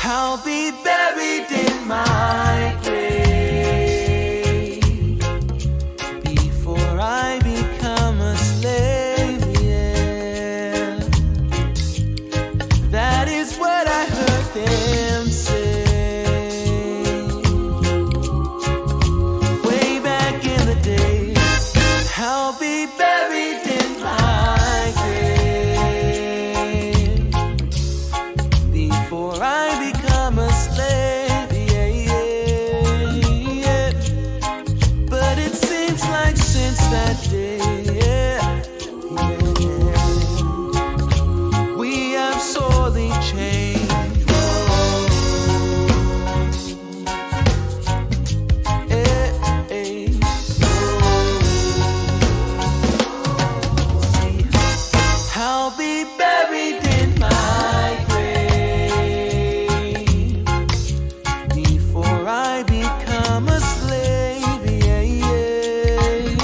I'll be buried in my grave before I become a slave, yeah. That is what I heard them say way back in the day. I'll be buried in my grave before I become a slave, yeah, yeah. But it seems like since that day, yeah, we have sorely changed. I'll be buried in my grave before I become a slave, yeah, yeah.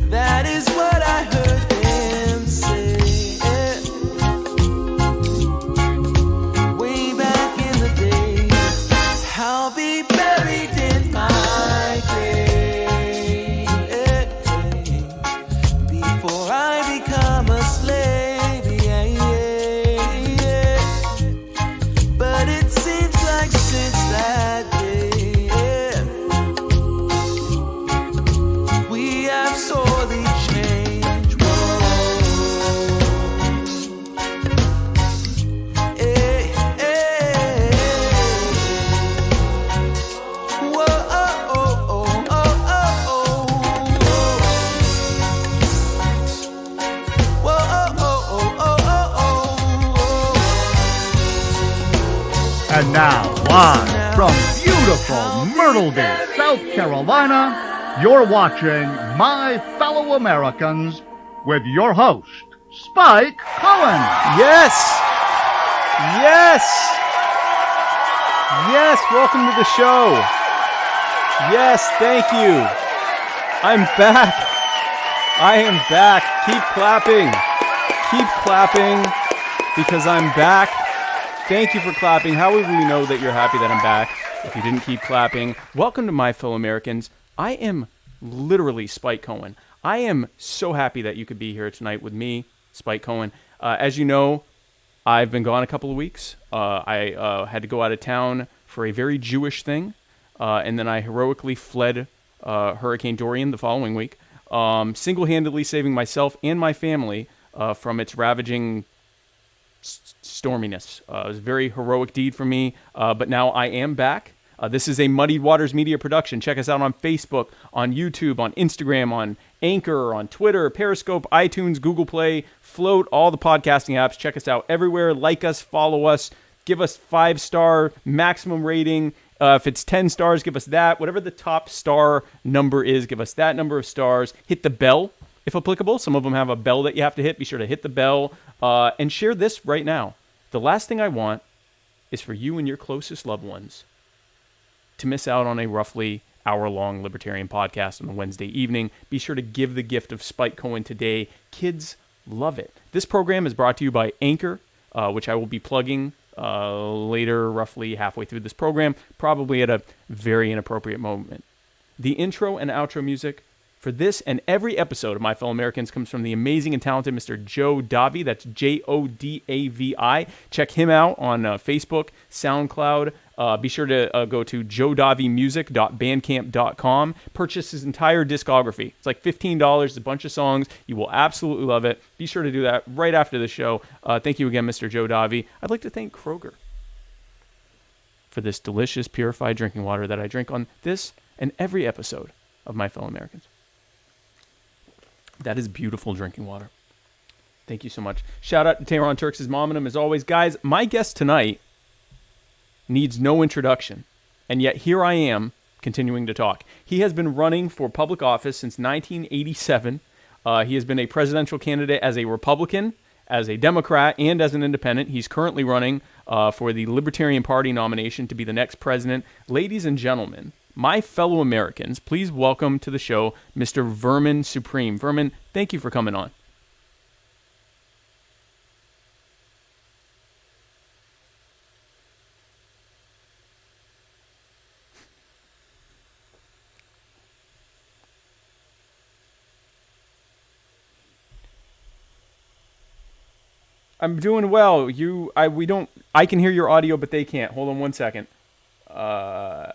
That is what I heard them say way back in the day. I'll be buried in my grave before I become a slave, yeah, yeah. But it seems like since that day, yeah, we have sorely changed. Whoa. Hey, hey. Whoa, oh, oh, oh, oh, oh, oh. Whoa, oh, oh, oh, oh, oh, oh. And now, live from beautiful Myrtle Beach, South Carolina, you're watching My Fellow Americans with your host, Spike Cohen. Yes! Yes! Yes, welcome to the show. Yes, thank you. I'm back. I am back. Keep clapping. Keep clapping because I'm back. Thank you for clapping. How would we know that you're happy that I'm back if you didn't keep clapping? Welcome to My Fellow Americans. I am literally Spike Cohen. I am so happy that you could be here tonight with me, Spike Cohen. As you know, I've been gone a couple of weeks. I had to go out of town for a very Jewish thing, and then I heroically fled Hurricane Dorian the following week, single-handedly saving myself and my family from its ravaging storminess. It was a very heroic deed for me, but now I am back. This is a Muddy Waters Media production. Check us out on Facebook, on YouTube, on Instagram, on Anchor, on Twitter, Periscope, iTunes, Google Play, Float, all the podcasting apps. Check us out everywhere. Like us, follow us, give us 5-star maximum rating. If it's 10 stars, give us that. Whatever the top star number is, give us that number of stars. Hit the bell, if applicable. Some of them have a bell that you have to hit. Be sure to hit the bell and share this right now. The last thing I want is for you and your closest loved ones to miss out on a roughly hour-long libertarian podcast on a Wednesday evening. Be sure to give the gift of Spike Cohen today. Kids love it. This program is brought to you by Anchor, which I will be plugging later, roughly halfway through this program, probably at a very inappropriate moment. The intro and outro music for this and every episode of My Fellow Americans comes from the amazing and talented Mr. Joe Davi. That's Jodavi. Check him out on Facebook, SoundCloud. Be sure to go to jodavimusic.bandcamp.com. Purchase his entire discography. It's like $15, a bunch of songs. You will absolutely love it. Be sure to do that right after the show. Thank you again, Mr. Joe Davi. I'd like to thank Kroger for this delicious, purified drinking water that I drink on this and every episode of My Fellow Americans. That is beautiful drinking water. Thank you so much. Shout out to Tehran Turks' mom and him as always. Guys, my guest tonight needs no introduction, and yet here I am continuing to talk. He has been running for public office since 1987. He has been a presidential candidate as a Republican, as a Democrat, and as an independent. He's currently running for the Libertarian Party nomination to be the next president. Ladies and gentlemen, my fellow Americans, please welcome to the show Mr. Vermin Supreme. Vermin, thank you for coming on. I'm doing well. I can hear your audio, but they can't. Hold on one second. I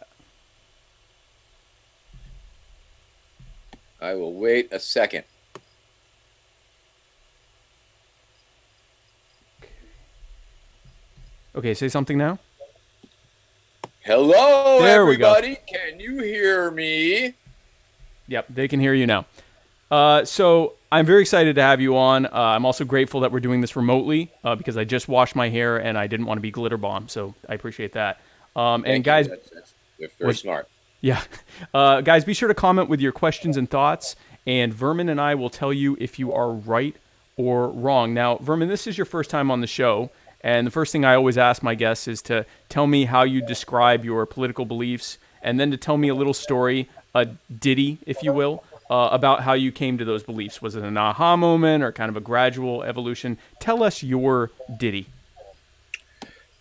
will wait a second. Okay, say something now. Hello, There we go. everybody. Can you hear me? Yep, they can hear you now. So I'm very excited to have you on. I'm also grateful that we're doing this remotely because I just washed my hair and I didn't want to be glitter bomb, so I appreciate that. And guys, That's very smart. yeah, guys, be sure to comment with your questions and thoughts, and Vermin and I will tell you if you are right or wrong. Now, Vermin, this is your first time on the show, and the first thing I always ask my guests is to tell me how you describe your political beliefs, and then to tell me a little story, a ditty, if you will, about how you came to those beliefs. Was it an aha moment or kind of a gradual evolution? Tell us your ditty.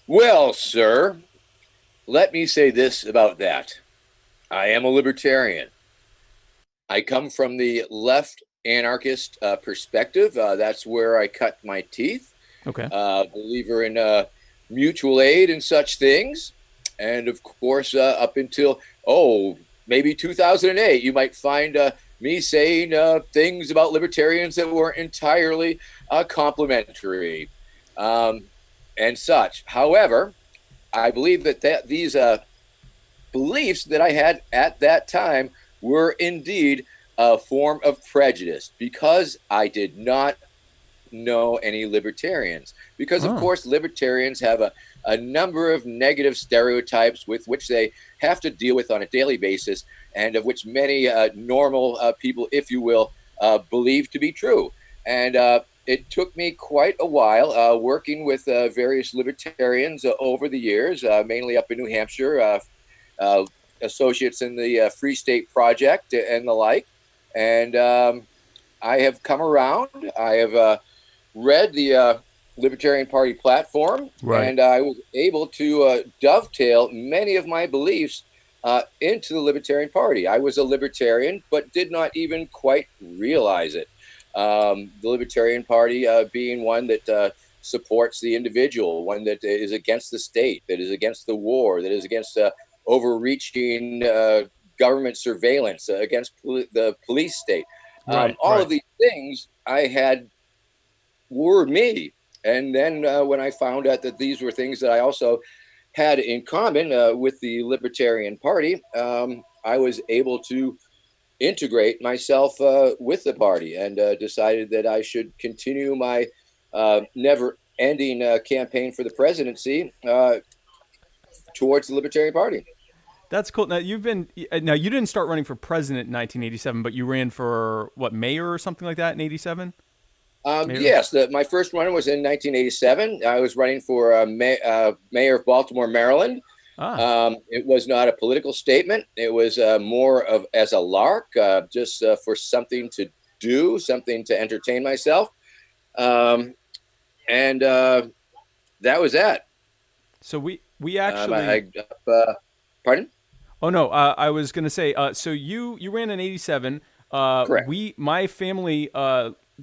Well, sir, let me say this about that. I am a libertarian. I come from the left anarchist perspective. That's where I cut my teeth. Okay. Believer in mutual aid and such things. And of course, up until, maybe 2008, you might find me saying things about libertarians that weren't entirely complimentary and such. However, I believe that these beliefs that I had at that time were indeed a form of prejudice because I did not know any libertarians. Because, of course, libertarians have a number of negative stereotypes with which they have to deal with on a daily basis, and of which many normal people, if you will, believe to be true. And it took me quite a while working with various libertarians over the years, mainly up in New Hampshire, associates in the Free State Project and the like. And I have come around. I have read the Libertarian Party platform, and I was able to dovetail many of my beliefs into the Libertarian Party. I was a libertarian, but did not even quite realize it. The Libertarian Party being one that supports the individual, one that is against the state, that is against the war, that is against overreaching government surveillance, against the police state. All of these things I had were me. And then when I found out that these were things that I also had in common with the Libertarian Party, I was able to integrate myself with the party and decided that I should continue my never-ending campaign for the presidency towards the Libertarian Party. That's cool. Now you didn't start running for president in 1987, but you ran for mayor or something like that in 87? Yes, my first run was in 1987. I was running for mayor of Baltimore, Maryland. It was not a political statement. It was more of as a lark, just for something to do, something to entertain myself. And that was that. So we actually... Pardon? Oh, no, I was going to say, so you ran in 87. Correct. My family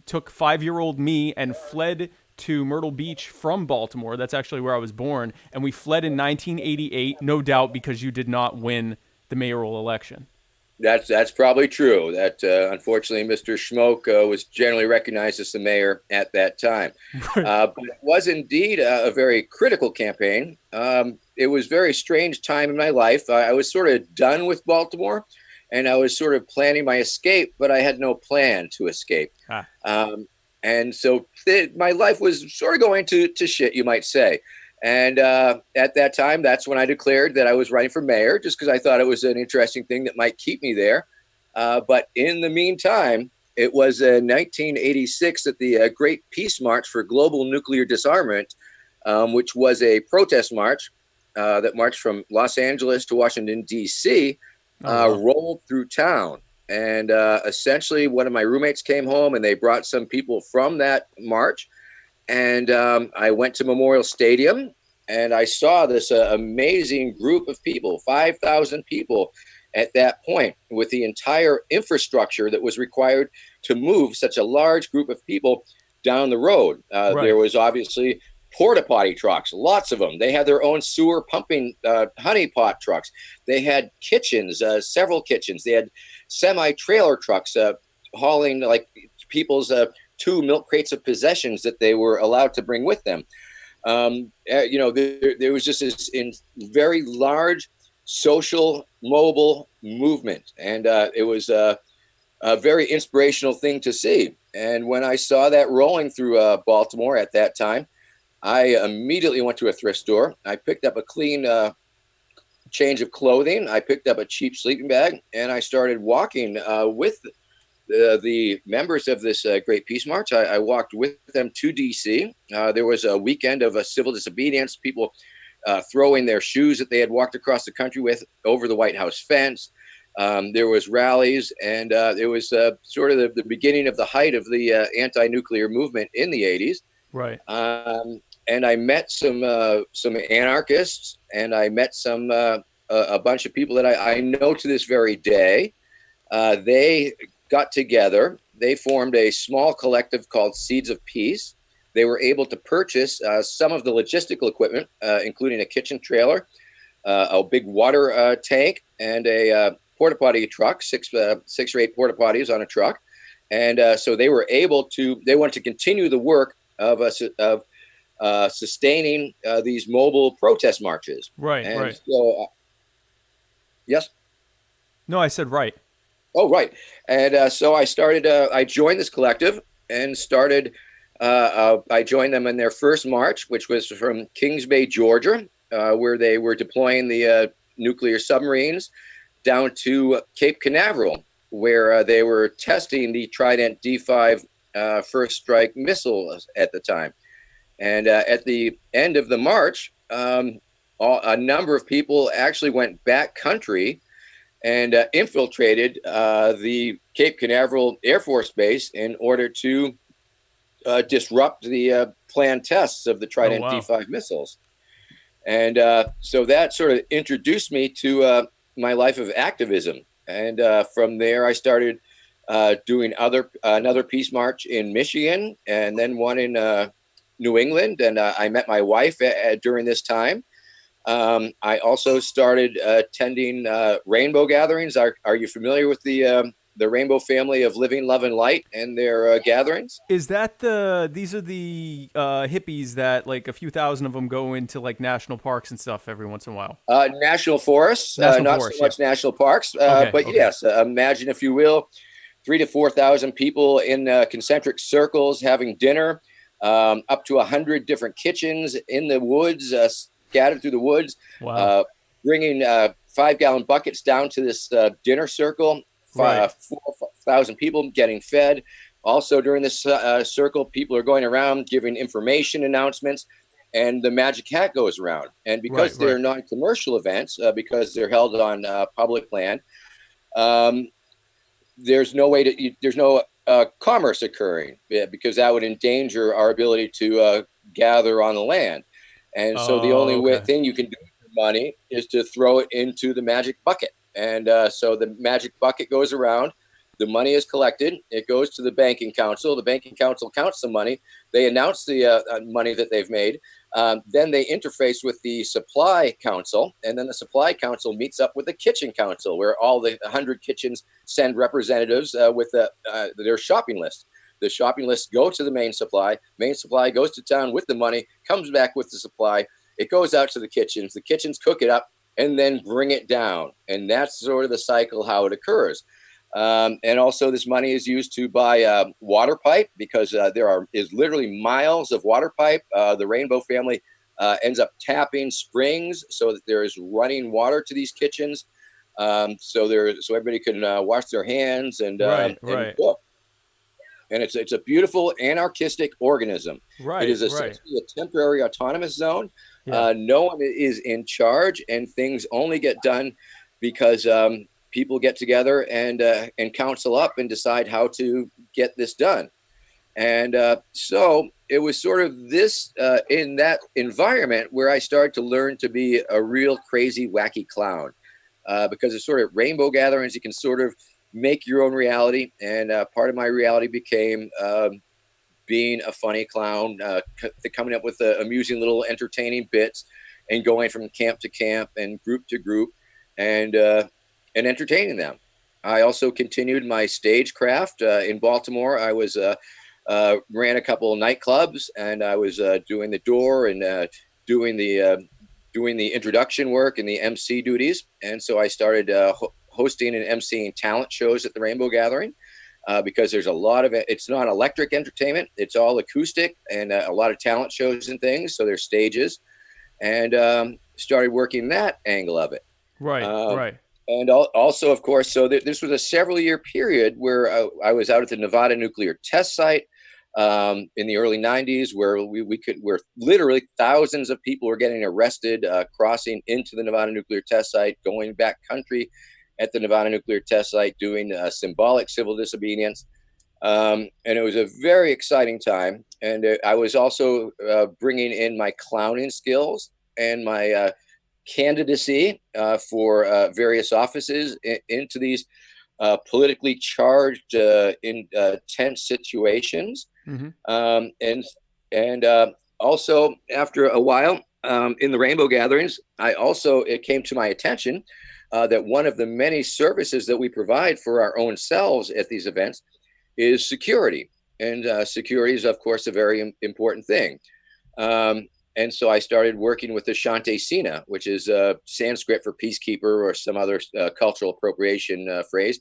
took 5-year-old me and fled to Myrtle Beach from Baltimore. That's actually where I was born. And we fled in 1988, no doubt because you did not win the mayoral election. That's probably true. That unfortunately, Mr. Schmoke was generally recognized as the mayor at that time. But it was indeed a very critical campaign. It was a very strange time in my life. I was sort of done with Baltimore, and I was sort of planning my escape, but I had no plan to escape. And so my life was sort of going to shit, you might say. And at that time, that's when I declared that I was running for mayor, just because I thought it was an interesting thing that might keep me there. But in the meantime, it was 1986 at the Great Peace March for Global Nuclear Disarmament, which was a protest march that marched from Los Angeles to Washington, D.C., rolled through town. And essentially, one of my roommates came home and they brought some people from that march. And I went to Memorial Stadium and I saw this amazing group of people, 5,000 people at that point, with the entire infrastructure that was required to move such a large group of people down the road. Right. There was obviously porta potty trucks, lots of them. They had their own sewer pumping honey pot trucks. They had kitchens, several kitchens. They had semi-trailer trucks hauling like people's 2 milk crates of possessions that they were allowed to bring with them. There was just this very large social mobile movement, and it was a very inspirational thing to see. And when I saw that rolling through Baltimore at that time, I immediately went to a thrift store. I picked up a clean change of clothing. I picked up a cheap sleeping bag, and I started walking with the members of this Great Peace March. I walked with them to D.C. There was a weekend of civil disobedience, people throwing their shoes that they had walked across the country with over the White House fence. There was rallies, and it was sort of the beginning of the height of the anti-nuclear movement in the 80s. Right. And I met some anarchists, and I met a bunch of people that I know to this very day. They got together. They formed a small collective called Seeds of Peace. They were able to purchase some of the logistical equipment, including a kitchen trailer, a big water tank, and a porta potty truck, 6 or 8 porta potties on a truck. And so they were able to. They wanted to continue the work of sustaining these mobile protest marches. Right. And right. So, yes. No, I said right. Oh, right. And so I started. I joined this collective and started. I joined them in their first march, which was from Kings Bay, Georgia, where they were deploying the nuclear submarines down to Cape Canaveral, where they were testing the Trident D5 first strike missiles at the time. And at the end of the march, a number of people actually went back country and infiltrated the Cape Canaveral Air Force Base in order to disrupt the planned tests of the Trident D5 missiles. And so that sort of introduced me to my life of activism. And from there, I started doing another peace march in Michigan, and then one in New England. And I met my wife during this time. I also started attending rainbow gatherings. Are you familiar with the Rainbow Family of Living, Love, and Light and their gatherings? Is that these are the hippies that like a few thousand of them go into like national parks and stuff every once in a while? National forests, not so much national parks, but yes, imagine, if you will, 3,000 to 4,000 people in concentric circles having dinner, up to 100 different kitchens in the woods, scattered through the woods, bringing 5-gallon buckets down to this dinner circle. 4,000 people getting fed. Also during this circle, people are going around giving information announcements, and the magic hat goes around. And because they're non-commercial events, because they're held on public land, there's no commerce occurring, because that would endanger our ability to gather on the land. And so the only thing you can do with your money is to throw it into the magic bucket. And so the magic bucket goes around. The money is collected. It goes to the banking council. The banking council counts the money. They announce the money that they've made. Then they interface with the supply council. And then the supply council meets up with the kitchen council, where all the 100 kitchens send representatives with their shopping list. The shopping lists go to the main supply. Main supply goes to town with the money, comes back with the supply. It goes out to the kitchens. The kitchens cook it up and then bring it down. And that's sort of the cycle, how it occurs. And also this money is used to buy water pipe, because there is literally miles of water pipe. The Rainbow Family ends up tapping springs so that there is running water to these kitchens. So everybody can wash their hands and cook. And it's a beautiful anarchistic organism. It is essentially a temporary autonomous zone. No one is in charge, and things only get done because people get together and counsel up and decide how to get this done. And so it was sort of this in that environment where I started to learn to be a real crazy, wacky clown, because it's sort of rainbow gatherings. You can sort of make your own reality. And part of my reality became being a funny clown, coming up with amusing little entertaining bits, and going from camp to camp and group to group, and entertaining them. I also continued my stagecraft in Baltimore. I was ran a couple of nightclubs, and I was doing the door and doing the introduction work and the MC duties. And so I started hosting and MCing talent shows at the Rainbow Gathering, because there's a lot of it. It's not electric entertainment. It's all acoustic, and a lot of talent shows and things. So there's stages, and started working that angle of it. Right, right. And also, of course, so this was a several-year period where I was out at the Nevada nuclear test site in the early 90s, where where literally thousands of people were getting arrested crossing into the Nevada nuclear test site, going back country at the Nevada nuclear test site, doing symbolic civil disobedience. And it was a very exciting time. And I was also bringing in my clowning skills and my candidacy for various offices into these politically charged, intense situations. Mm-hmm. And also, after a while in the Rainbow Gatherings, it came to my attention that one of the many services that we provide for our own selves at these events is security. And security is, of course, a very important thing. And so I started working with the Shante Sena, which is Sanskrit for peacekeeper or some other cultural appropriation phrase.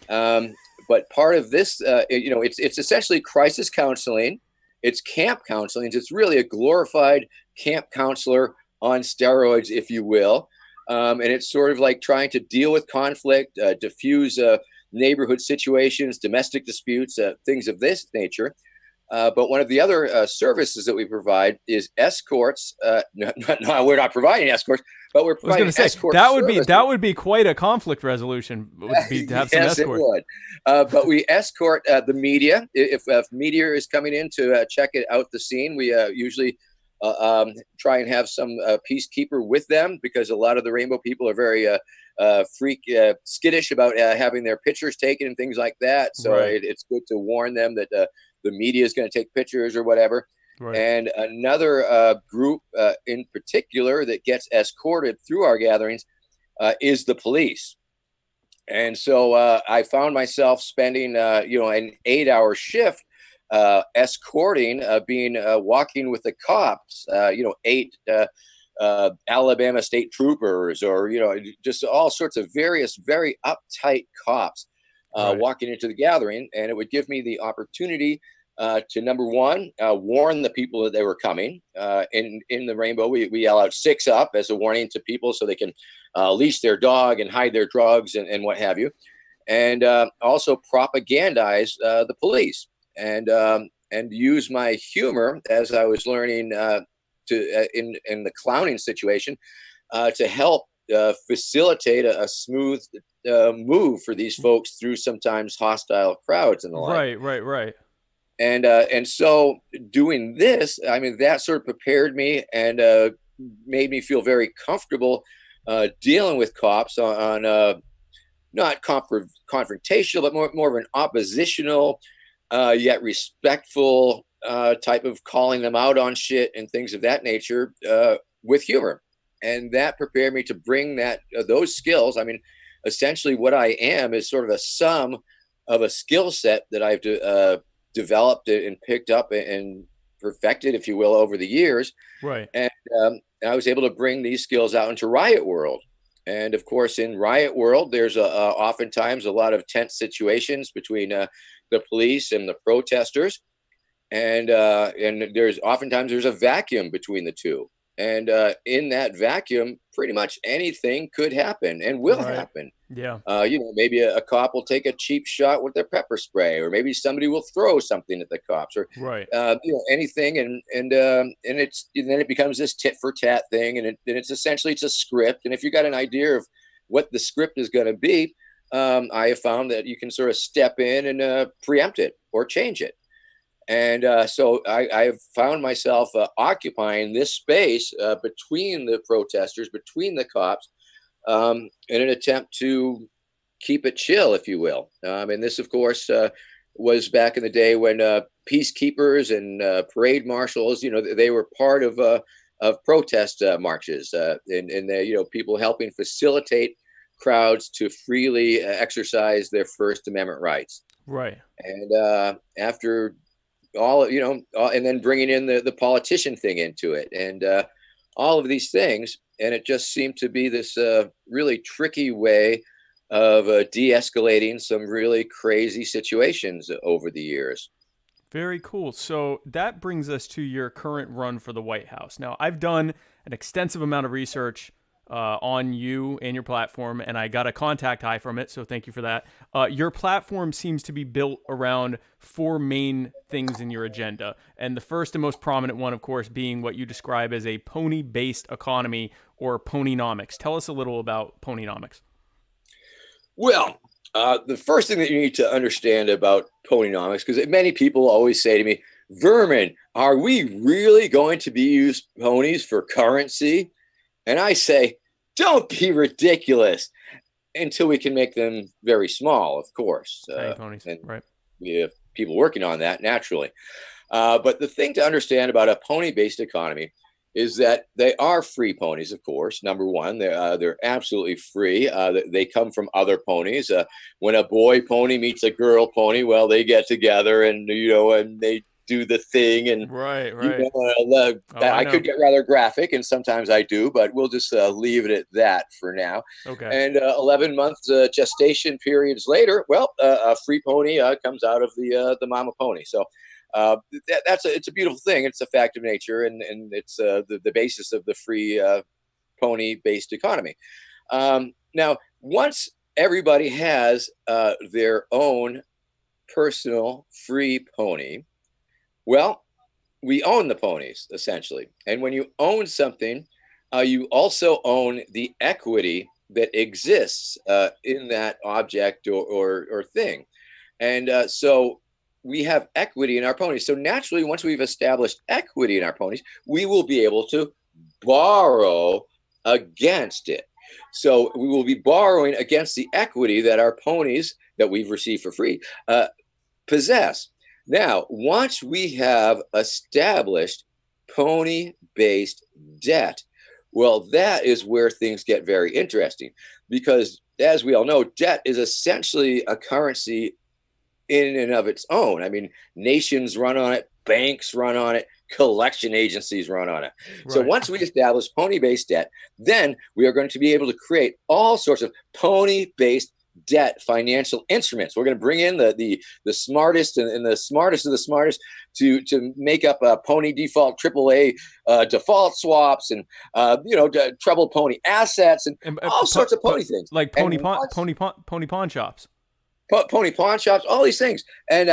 But part of this, it's essentially crisis counseling. It's camp counseling. It's really a glorified camp counselor on steroids, if you will. And it's sort of like trying to deal with conflict, diffuse neighborhood situations, domestic disputes, things of this nature. But one of the other services that we provide is escorts. No, we're not providing escorts, but we're providing escort services. That would be quite a conflict resolution. To have some yes, escort. It would. But we escort the media. If media is coming in to check it out, the scene, we usually try and have some peacekeeper with them, because a lot of the Rainbow people are very skittish about having their pictures taken and things like that. So right. It's good to warn them that the media is going to take pictures or whatever. Right. And another group in particular that gets escorted through our gatherings is the police. And so I found myself spending, an 8-hour shift escorting, walking with the cops, 8 Alabama state troopers, or, just all sorts of various, very uptight cops walking into the gathering. And it would give me the opportunity to, number one, warn the people that they were coming. In the Rainbow, we yell out 6 up as a warning to people so they can leash their dog and hide their drugs and what have you. And also propagandize the police, and use my humor, as I was learning in the clowning situation, to help facilitate a smooth move for these folks through sometimes hostile crowds and the like. Right. And so doing this, I mean, that sort of prepared me and made me feel very comfortable dealing with cops on not confrontational, but more of an oppositional, yet respectful type of calling them out on shit and things of that nature with humor. And that prepared me to bring those skills. I mean, essentially what I am is sort of a sum of a skill set that I've developed and picked up and perfected, if you will, over the years. Right. And I was able to bring these skills out into Riot World. And of course, in Riot World, there's oftentimes a lot of tense situations between the police and the protesters. And there's oftentimes a vacuum between the two. And in that vacuum, pretty much anything could happen and will happen. Yeah. Maybe a cop will take a cheap shot with their pepper spray, or maybe somebody will throw something at the cops, or anything. And then it becomes this tit for tat thing, and it's essentially a script. And if you got an idea of what the script is going to be, I have found that you can sort of step in and preempt it or change it. And so I've found myself occupying this space between the protesters, between the cops, in an attempt to keep it chill, if you will. And this, of course, was back in the day when peacekeepers and parade marshals, they were part of protest marches, and people helping facilitate crowds to freely exercise their First Amendment rights. Right. And after and then bringing in the politician thing into it, and all of these things, and it just seemed to be this really tricky way of de-escalating some really crazy situations over the years. Very cool. So that brings us to your current run for the White House. Now, I've done an extensive amount of research on you and your platform, and I got a contact high from it, so thank you for that. Your platform seems to be built around four main things in your agenda, and the first and most prominent one, of course, being what you describe as a pony-based economy, or ponynomics. Tell us a little about ponynomics. Well, the first thing that you need to understand about ponynomics, because many people always say to me, Vermin, are we really going to be used ponies for currency? And I say, don't be ridiculous, until we can make them very small, of course. Tiny ponies, and right. We have people working on that naturally. But the thing to understand about a pony-based economy is that they are free ponies, of course. Number one, they're absolutely free. They come from other ponies. When a boy pony meets a girl pony, well, they get together and they do the thing. And right. I could get rather graphic, and sometimes I do, but we'll just leave it at that for now. Okay. And 11 months gestation periods later, well, a free pony comes out of the mama pony. So. It's a beautiful thing. It's a fact of nature, and it's the basis of the free pony-based economy. Now, once everybody has their own personal free pony, well, we own the ponies, essentially. And when you own something, you also own the equity that exists in that object or thing. And so we have equity in our ponies. So naturally, once we've established equity in our ponies, we will be able to borrow against it. So we will be borrowing against the equity that our ponies that we've received for free possess. Now, once we have established pony-based debt, well, that is where things get very interesting, because as we all know, debt is essentially a currency in and of its own. I mean, nations run on it, banks run on it, collection agencies run on it. Right. So once we establish pony-based debt, then we are going to be able to create all sorts of pony-based debt financial instruments. We're going to bring in the smartest and the smartest of the smartest to make up pony default AAA default swaps and treble pony assets and all sorts of pony things, like pony pawn shops. Pony pawn shops, all these things. And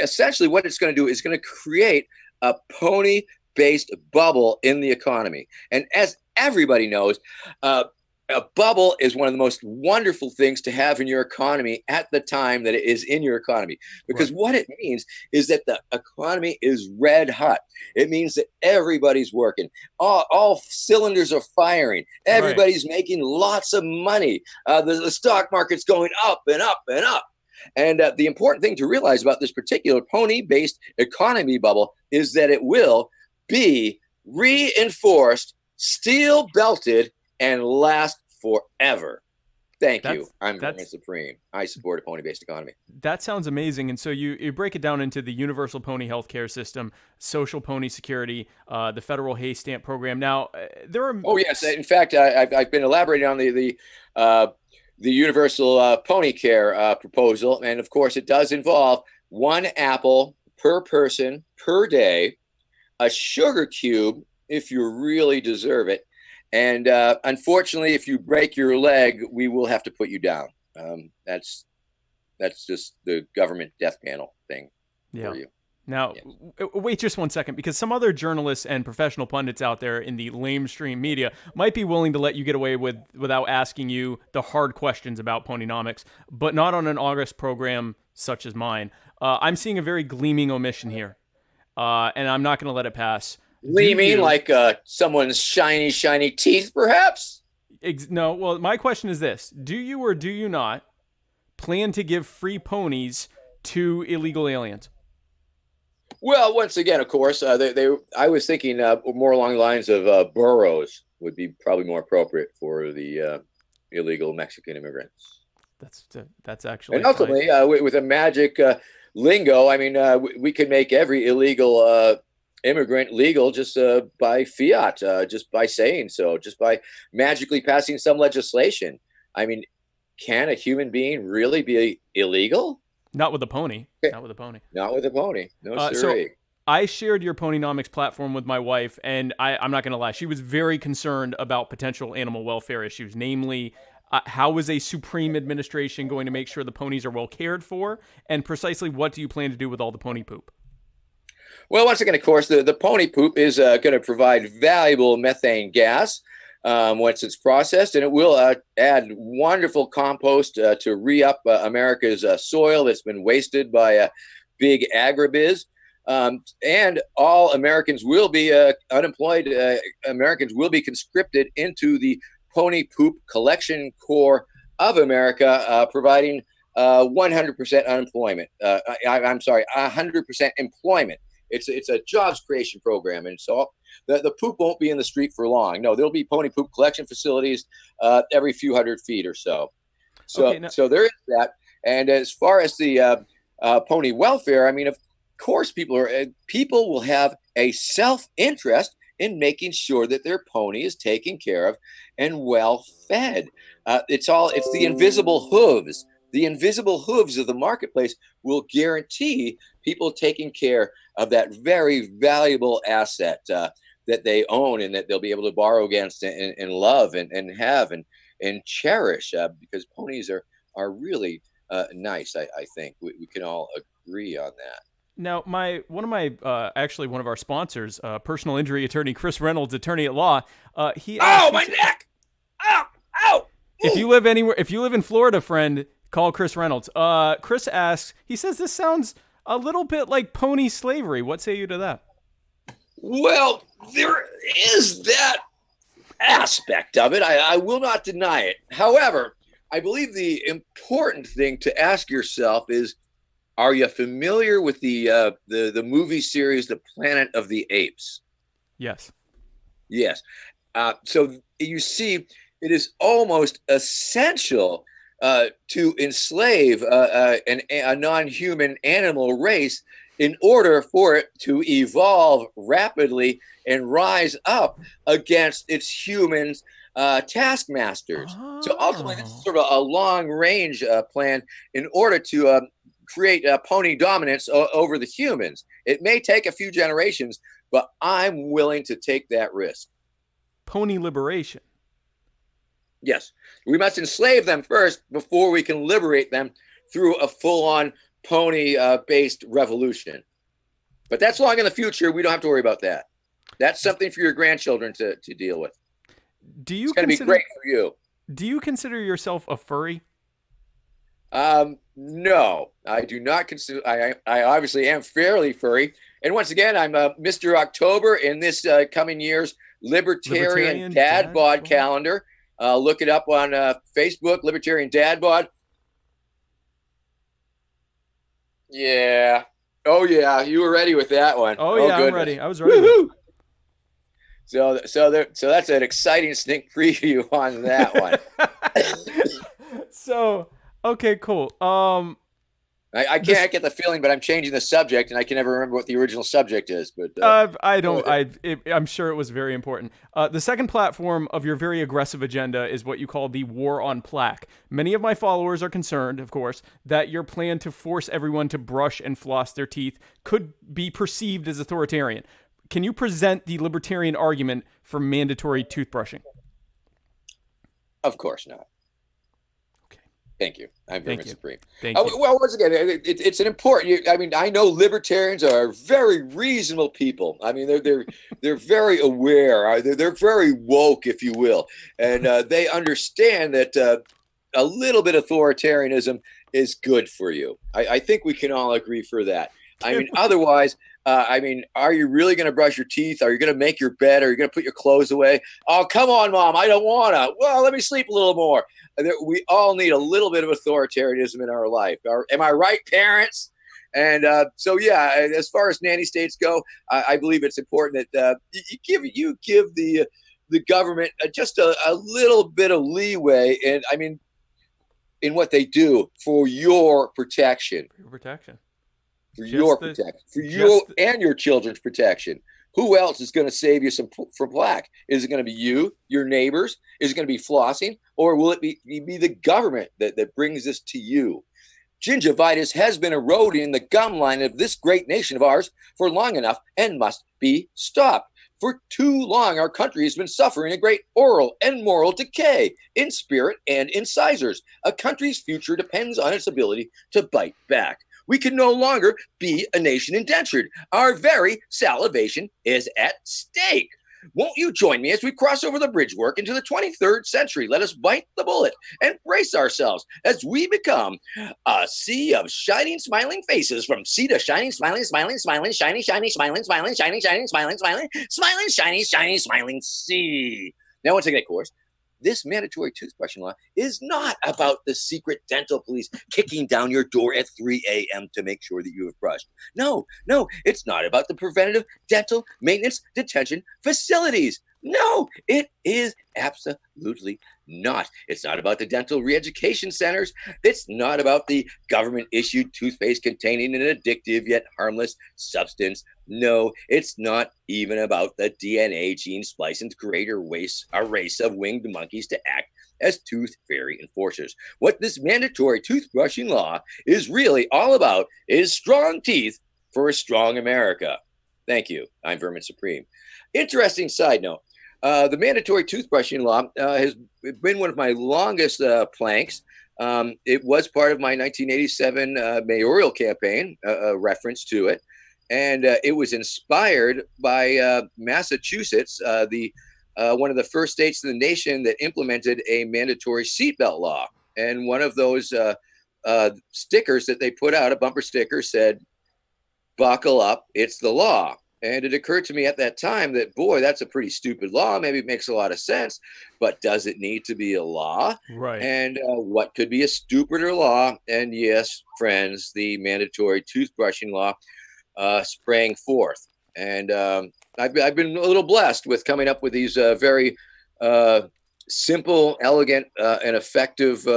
essentially what it's going to do is going to create a pony-based bubble in the economy. And as everybody knows, a bubble is one of the most wonderful things to have in your economy at the time that it is in your economy. Because what it means is that the economy is red hot. It means that everybody's working. All cylinders are firing. Everybody's making lots of money. The stock market's going up and up and up. And the important thing to realize about this particular pony-based economy bubble is that it will be reinforced, steel-belted, and last forever. Thank you. I'm Vermin Supreme. I support a pony-based economy. That sounds amazing. And so you break it down into the universal pony healthcare system, social pony security, the federal hay stamp program. Now, there are... Oh, yes. In fact, I've been elaborating on the universal pony care proposal. And of course, it does involve one apple per person per day, a sugar cube if you really deserve it. And unfortunately, if you break your leg, we will have to put you down. That's just the government death panel thing for you. Now, wait just 1 second, because some other journalists and professional pundits out there in the lamestream media might be willing to let you get away without asking you the hard questions about ponynomics, but not on an August program such as mine. I'm seeing a very gleaming omission here, and I'm not going to let it pass. Gleaming like someone's shiny teeth, perhaps? No, well, my question is this. Do you or do you not plan to give free ponies to illegal aliens? Well, once again, of course, I was thinking more along the lines of burros would be probably more appropriate for the illegal Mexican immigrants. That's actually, and ultimately, with a magic lingo, I mean, we could make every illegal immigrant legal just by fiat, just by saying so, just by magically passing some legislation. I mean, can a human being really be illegal? Not with a pony. Not with a pony. Not with a pony. No, so I shared your Ponynomics platform with my wife, and I'm not going to lie. She was very concerned about potential animal welfare issues, namely, how is a Supreme administration going to make sure the ponies are well cared for? And precisely what do you plan to do with all the pony poop? Well, once again, of course, the pony poop is going to provide valuable methane gas once it's processed, and it will add wonderful compost to re-up America's soil that's been wasted by big agribiz. And all Americans will be unemployed. Americans will be conscripted into the Pony Poop Collection Corps of America, providing 100% unemployment. I'm sorry, 100% employment. It's a jobs creation program, and so the poop won't be in the street for long. No, there'll be pony poop collection facilities every few hundred feet or so. So there is that. And as far as the pony welfare, I mean, of course, people will have a self-interest in making sure that their pony is taken care of and well fed. It's the invisible hooves. The invisible hooves of the marketplace will guarantee people taking care of that very valuable asset that they own and that they'll be able to borrow against and love and have and cherish, because ponies are really nice. I think we can all agree on that. Now, one of our sponsors, personal injury attorney Chris Reynolds, attorney at law, he asked, my neck! Ow! If you live in Florida, friend, call Chris Reynolds. Chris asks, he says this sounds a little bit like pony slavery. What say you to that? Well, there is that aspect of it. I will not deny it. However, I believe the important thing to ask yourself is, are you familiar with the movie series, The Planet of the Apes? Yes. Yes. So you see, it is almost essential to enslave a non-human animal race in order for it to evolve rapidly and rise up against its human taskmasters. So ultimately, this is sort of a long-range plan in order to create pony dominance over the humans. It may take a few generations, but I'm willing to take that risk. Pony liberation. Yes, we must enslave them first before we can liberate them through a full-on pony-based revolution. But that's long in the future. We don't have to worry about that. That's something for your grandchildren to deal with. It's going to be great for you. Do you consider yourself a furry? No, I do not consider. I obviously am fairly furry. And once again, I'm Mr. October in this coming year's Libertarian Dad Bod calendar. Look it up on Facebook, Libertarian Dad Bod. Yeah. Oh, yeah. You were ready with that one. Oh yeah, I'm ready. I was ready. Woo-hoo! So that's an exciting sneak preview on that one. So, okay, cool. I can't get the feeling, but I'm changing the subject, and I can never remember what the original subject is. But I'm sure it was very important. The second platform of your very aggressive agenda is what you call the war on plaque. Many of my followers are concerned, of course, that your plan to force everyone to brush and floss their teeth could be perceived as authoritarian. Can you present the libertarian argument for mandatory toothbrushing? Of course not. Thank you. I'm Vermin Supreme. Thank you. Well, once again, it's an important. I mean, I know libertarians are very reasonable people. I mean, they're very aware. They're very woke, if you will, and they understand that a little bit of authoritarianism is good for you. I think we can all agree for that. I mean, otherwise, I mean, are you really going to brush your teeth? Are you going to make your bed? Are you going to put your clothes away? Oh, come on, Mom. I don't want to. Well, let me sleep a little more. We all need a little bit of authoritarianism in our life. Am I right, parents? And so, yeah, as far as nanny states go, I believe it's important that you give the government just a little bit of leeway. And I mean, in what they do for your protection. For your protection. For your protection. For your and your children's protection. Who else is going to save you from plaque? Is it going to be you, your neighbors? Is it going to be flossing? Or will it be the government that brings this to you? Gingivitis has been eroding the gum line of this great nation of ours for long enough and must be stopped. For too long, our country has been suffering a great oral and moral decay in spirit and incisors. A country's future depends on its ability to bite back. We can no longer be a nation indentured. Our very salivation is at stake. Won't you join me as we cross over the bridge work into the 23rd century? Let us bite the bullet and brace ourselves as we become a sea of shining, smiling faces, from sea to shining, smiling, smiling, smiling, shiny, shiny, smiling, smiling, shiny, shining, smiling, smiling, smiling, shiny, shiny, smiling sea. Now, once again, of course, this mandatory toothbrushing law is not about the secret dental police kicking down your door at 3 a.m. to make sure that you have brushed. No, it's not about the preventative dental maintenance detention facilities. No, it is absolutely not. It's not about the dental re-education centers. It's not about the government-issued toothpaste containing an addictive yet harmless substance. No, it's not even about the DNA gene splicing to create a race of winged monkeys to act as tooth fairy enforcers. What this mandatory toothbrushing law is really all about is strong teeth for a strong America. Thank you. I'm Vermin Supreme. Interesting side note. The mandatory toothbrushing law has been one of my longest planks. It was part of my 1987 mayoral campaign, a reference to it. And it was inspired by Massachusetts, one of the first states in the nation that implemented a mandatory seatbelt law. And one of those stickers that they put out, a bumper sticker, said, "Buckle up, it's the law." And it occurred to me at that time that, boy, that's a pretty stupid law. Maybe it makes a lot of sense, but does it need to be a law? Right. And what could be a stupider law? And yes, friends, the mandatory toothbrushing law sprang forth. And I've been a little blessed with coming up with these very simple, elegant, and effective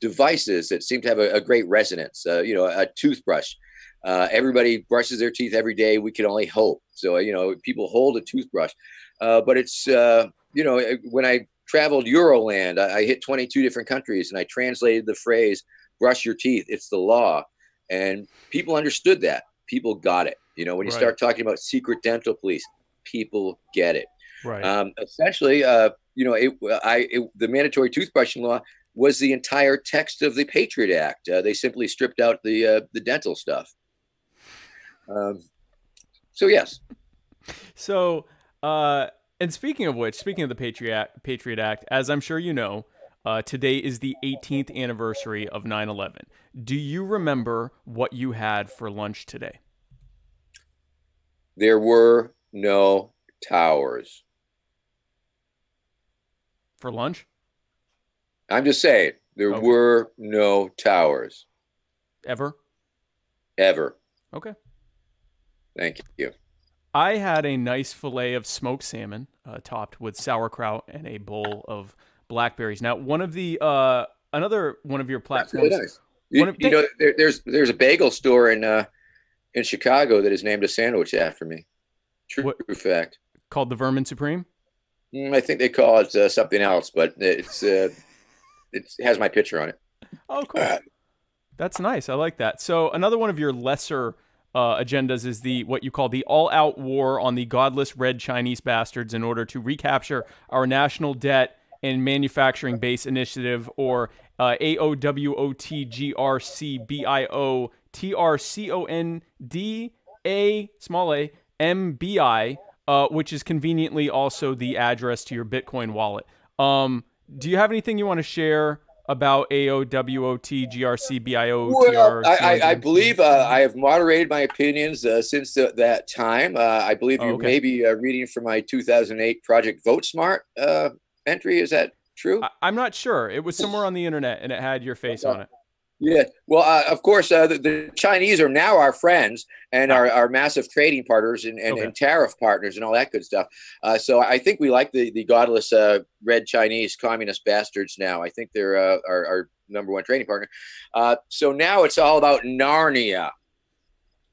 devices that seem to have a great resonance. A toothbrush. Everybody brushes their teeth every day. We can only hope. So, people hold a toothbrush. But it's, when I traveled Euroland, I hit 22 different countries and I translated the phrase, brush your teeth. It's the law. And people understood that. People got it. When you start talking about secret dental police, people get it. Right. Essentially, the mandatory toothbrushing law was the entire text of the Patriot Act. They simply stripped out the dental stuff. So yes. So, and speaking of the Patriot Act, as I'm sure you know, today is the 18th anniversary of 9/11. Do you remember what you had for lunch today? There were no towers. For lunch? I'm just saying, there were no towers. Ever? Ever. Okay. Thank you. I had a nice fillet of smoked salmon, topped with sauerkraut and a bowl of blackberries. Now, another one of your platforms. That's really nice. There's a bagel store in Chicago that has named a sandwich after me. True fact. Called the Vermin Supreme? I think they call it something else, but it has my picture on it. Oh, cool. That's nice. I like that. So another one of your lesser agendas is what you call the all-out war on the godless red Chinese bastards in order to recapture our national debt and manufacturing base initiative, or AOWOTGRCBIOTRCONDAMBI, which is conveniently also the address to your Bitcoin wallet. Do you have anything you want to share about AOWOTGRCBIO Well, I believe I have moderated my opinions since that time. I believe Oh, you okay. may be reading from my 2008 Project Vote Smart entry. Is that true? I'm not sure. It was somewhere on the internet and it had your face on it. Yeah. Well, of course, the Chinese are now our friends and our massive trading partners and tariff partners and all that good stuff. So I think we like the godless red Chinese communist bastards now. I think they're our number one trading partner. So now it's all about Narnia.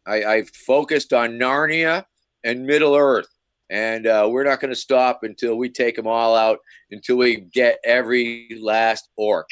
I've focused on Narnia and Middle Earth. And we're not going to stop until we take them all out, until we get every last orc.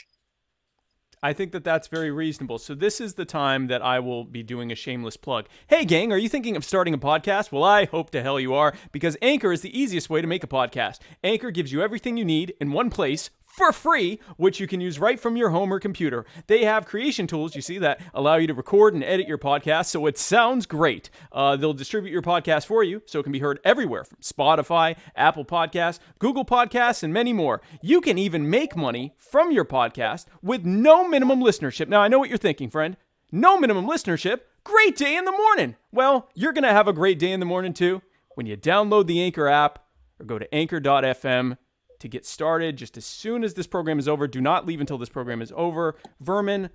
I think that that's very reasonable. So this is the time that I will be doing a shameless plug. Hey, gang, are you thinking of starting a podcast? Well, I hope to hell you are, because Anchor is the easiest way to make a podcast. Anchor gives you everything you need in one place for free, which you can use right from your home or computer. They have creation tools, you see, that allow you to record and edit your podcast, so it sounds great. They'll distribute your podcast for you, so it can be heard everywhere, from Spotify, Apple Podcasts, Google Podcasts, and many more. You can even make money from your podcast with no minimum listenership. Now, I know what you're thinking, friend. No minimum listenership? Great day in the morning. Well, you're going to have a great day in the morning, too, when you download the Anchor app or go to anchor.fm to get started just as soon as this program is over. Do not leave until this program is over. Vermin,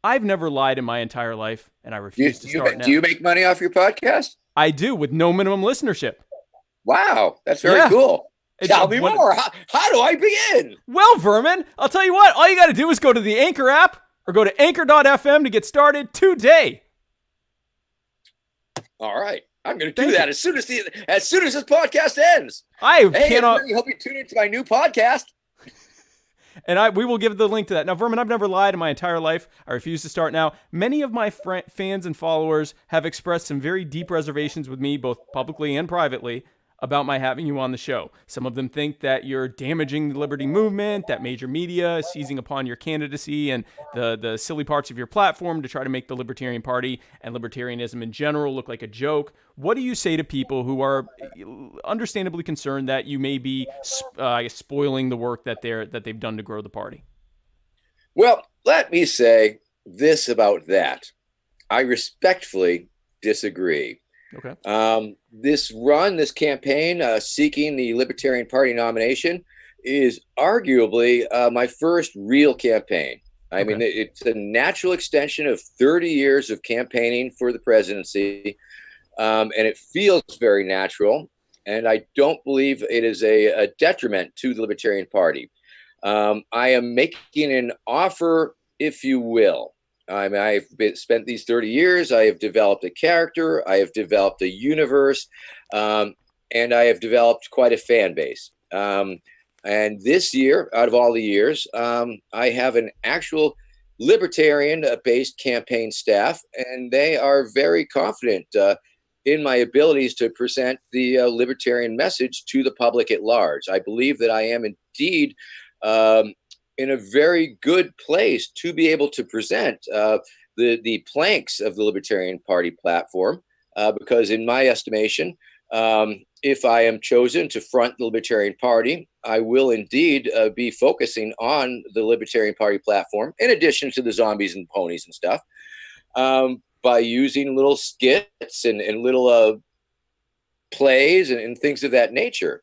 I've never lied in my entire life, and I refuse to start now. Do you make money off your podcast? I do, with no minimum listenership. Wow, that's very cool. Tell me more. How do I begin? Well, Vermin, I'll tell you what. All you got to do is go to the Anchor app or go to anchor.fm to get started today. All right. I'm going to do that as soon as this podcast ends. Cannot. Hope you tune into my new podcast. And we will give the link to that. Now, Vermin, I've never lied in my entire life. I refuse to start now. Many of my fans and followers have expressed some very deep reservations with me, both publicly and privately, about my having you on the show. Some of them think that you're damaging the liberty movement, that major media is seizing upon your candidacy and the silly parts of your platform to try to make the Libertarian Party and libertarianism in general look like a joke. What do you say to people who are understandably concerned that you may be spoiling the work that they've done to grow the party? Well, let me say this about that. I respectfully disagree. Okay. This campaign seeking the Libertarian Party nomination is arguably my first real campaign. I mean, it's a natural extension of 30 years of campaigning for the presidency, and it feels very natural. And I don't believe it is a detriment to the Libertarian Party. I am making an offer, if you will. I mean, I've spent these 30 years. I have developed a character. I have developed a universe, and I have developed quite a fan base. And this year, out of all the years, I have an actual libertarian-based campaign staff, and they are very confident in my abilities to present the libertarian message to the public at large. I believe that I am indeed in a very good place to be able to present the planks of the Libertarian Party platform, because in my estimation, if I am chosen to front the Libertarian Party, I will indeed be focusing on the Libertarian Party platform, in addition to the zombies and ponies and stuff, by using little skits and little plays and things of that nature.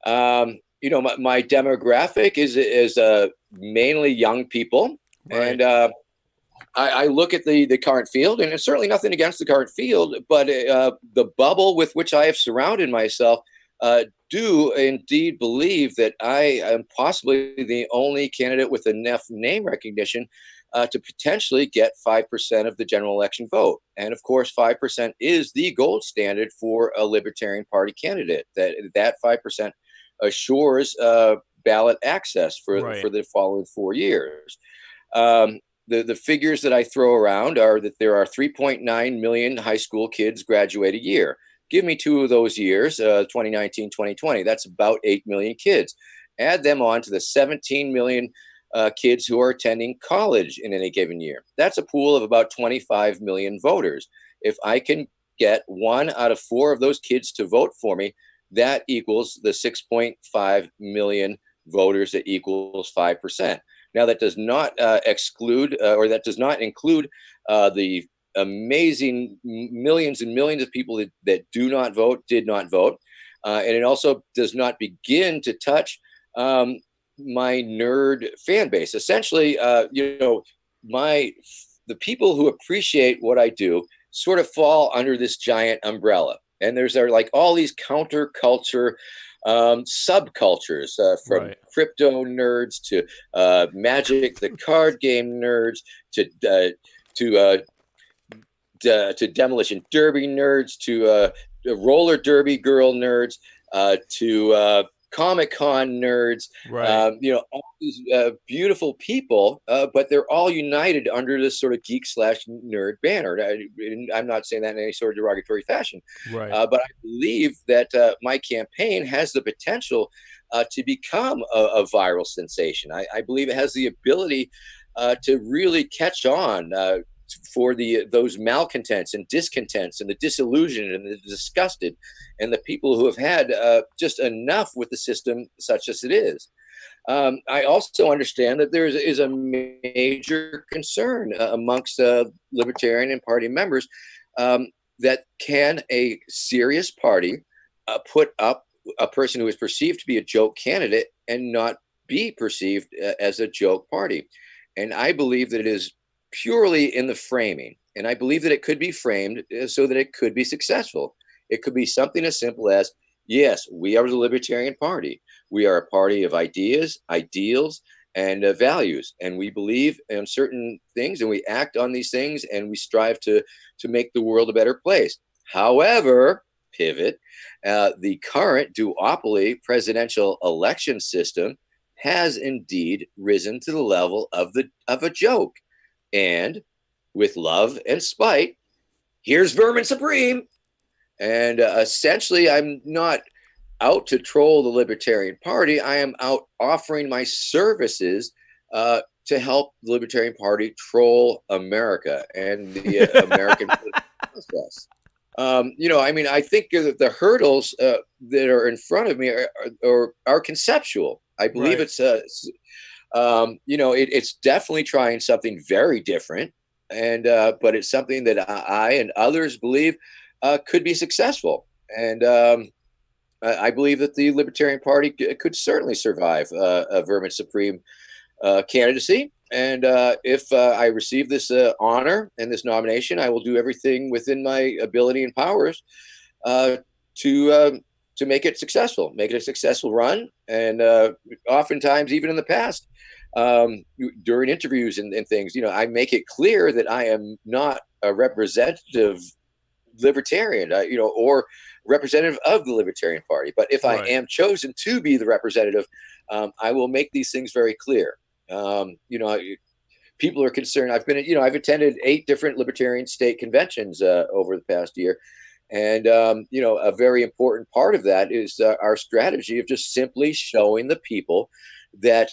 My demographic is mainly young people. Right. And I look at the current field, and it's certainly nothing against the current field, but the bubble with which I have surrounded myself do indeed believe that I am possibly the only candidate with enough name recognition to potentially get 5% of the general election vote. And of course, 5% is the gold standard for a Libertarian Party candidate. That 5% assures ballot access for the following 4 years. The figures that I throw around are that there are 3.9 million high school kids graduate a year. Give me 2 of those years, 2019, 2020. That's about 8 million kids. Add them on to the 17 million kids who are attending college in any given year. That's a pool of about 25 million voters. If I can get 1 out of 4 of those kids to vote for me, that equals the 6.5 million voters. That equals 5%. Now, that does not exclude or that does not include the amazing millions and millions of people that do not vote, did not vote. And it also does not begin to touch my nerd fan base. Essentially, the people who appreciate what I do sort of fall under this giant umbrella. And there's like all these counterculture subcultures from crypto nerds to Magic the card game nerds to Demolition Derby nerds to roller derby girl nerds to Comic-Con nerds, all these beautiful people, but they're all united under this sort of geek/nerd banner. I'm not saying that in any sort of derogatory fashion, but I believe that my campaign has the potential to become a viral sensation. I believe it has the ability to really catch on for those malcontents and discontents and the disillusioned and the disgusted and the people who have had just enough with the system such as it is. I also understand that there is a major concern amongst Libertarian and party members that can a serious party put up a person who is perceived to be a joke candidate and not be perceived as a joke party. And I believe that it is purely in the framing. And I believe that it could be framed so that it could be successful. It could be something as simple as, yes, we are the Libertarian Party. We are a party of ideas, ideals, and values. And we believe in certain things and we act on these things and we strive to make the world a better place. However, pivot, the current duopoly presidential election system has indeed risen to the level of a joke. And with love and spite, here's Vermin Supreme. And essentially, I'm not out to troll the Libertarian Party. I am out offering my services to help the Libertarian Party troll America and the American process. I think that the hurdles that are in front of me are conceptual. I believe it's definitely trying something very different, but it's something that I and others believe could be successful. And I believe that the Libertarian Party could certainly survive a Vermin Supreme candidacy. And if I receive this honor and this nomination, I will do everything within my ability and powers to make it successful, make it a successful run. And oftentimes, even in the past, during interviews and things, I make it clear that I am not a representative libertarian, or representative of the Libertarian Party. But if I am chosen to be the representative, I will make these things very clear. People are concerned. I've attended 8 different Libertarian state conventions over the past year. And, a very important part of that is our strategy of just simply showing the people that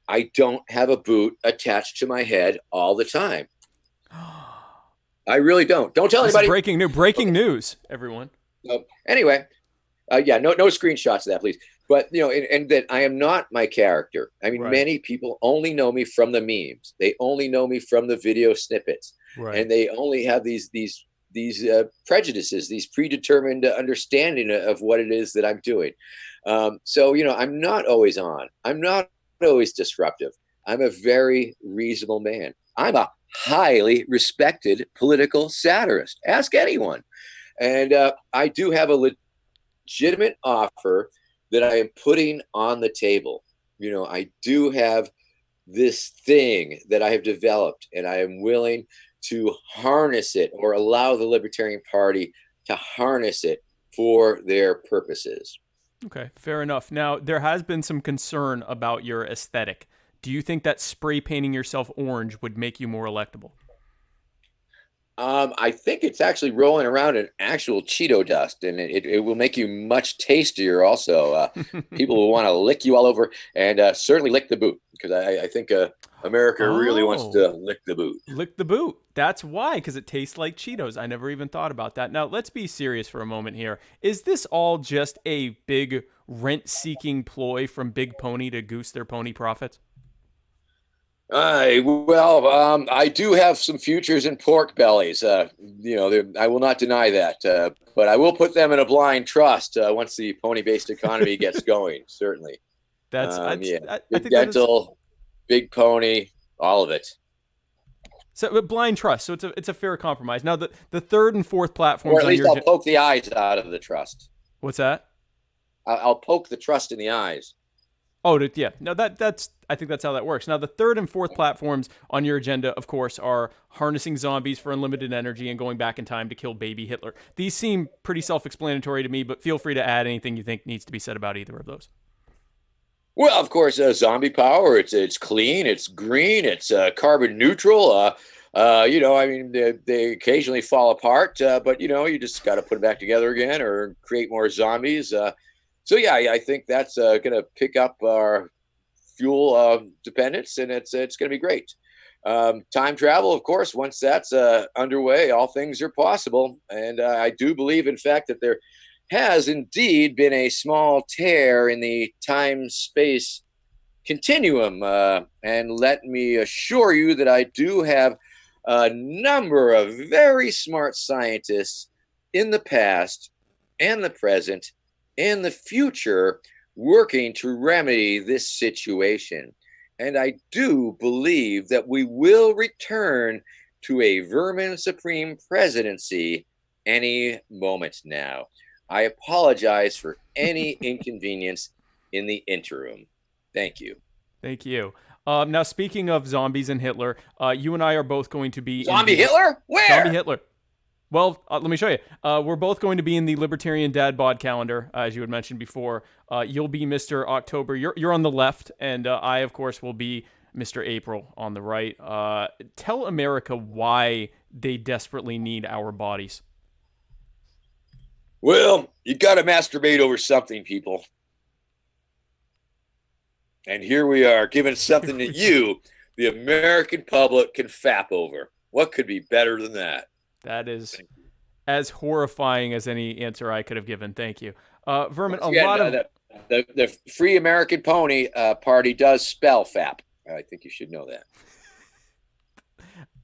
I don't have a boot attached to my head all the time. I really don't. Don't tell anybody. Breaking news, everyone. Anyway, no screenshots of that, please. But, and that I am not my character. I mean, many people only know me from the memes. They only know me from the video snippets. And they only have these prejudices, these predetermined understanding of what it is that I'm doing. So, I'm not always on. I'm not always disruptive. I'm a very reasonable man. I'm a highly respected political satirist. Ask anyone. And I do have a legitimate offer that I am putting on the table. I do have this thing that I have developed, and I am willing to harness it or allow the Libertarian Party to harness it for their purposes. Okay, fair enough. Now, there has been some concern about your aesthetic. Do you think that spray painting yourself orange would make you more electable? I think it's actually rolling around in actual Cheeto dust, and it will make you much tastier also. People will want to lick you all over, and certainly lick the boot, because I think America really wants to lick the boot. Lick the boot. That's why, because it tastes like Cheetos. I never even thought about that. Now, let's be serious for a moment here. Is this all just a big rent-seeking ploy from Big Pony to goose their pony profits? I do have some futures in pork bellies. I will not deny that, but I will put them in a blind trust once the pony-based economy gets going. Certainly, yeah, I big think that is dental, big pony, all of it, so blind trust. So it's a fair compromise. Now the third and fourth or platforms at on least your I'll poke the eyes out of the trust. what's that? I'll poke the trust in the eyes. Oh, yeah. No, that's. I think that's how that works. Now, the third and fourth platforms on your agenda, of course, are harnessing zombies for unlimited energy and going back in time to kill baby Hitler. These seem pretty self-explanatory to me, but feel free to add anything you think needs to be said about either of those. Well, of course, zombie power. It's clean. It's green. It's carbon neutral. I mean, they occasionally fall apart, but you just got to put them back together again or create more zombies. So yeah, I think that's going to pick up our fuel dependence, and it's going to be great. Time travel, of course, once that's underway, all things are possible, and I do believe, in fact, that there has indeed been a small tear in the time-space continuum, and let me assure you that I do have a number of very smart scientists in the past and the present and the future working to remedy this situation. And I do believe that we will return to a Vermin Supreme presidency any moment now. I apologize for any inconvenience in the interim. Thank you. Thank you. Now, speaking of zombies and Hitler, you and I are both going to be Zombie Hitler? Where? Zombie Hitler. Well, let me show you. We're both going to be in the Libertarian Dad Bod calendar, as you had mentioned before. You'll be Mr. October. You're on the left, and I, of course, will be Mr. April on the right. Tell America why they desperately need our bodies. Well, you got to masturbate over something, people. And here we are, giving something that you, the American public, can fap over. What could be better than that? That is as horrifying as any answer I could have given. Thank you. Vermin, the Free American Pony Party does spell fap. I think you should know that.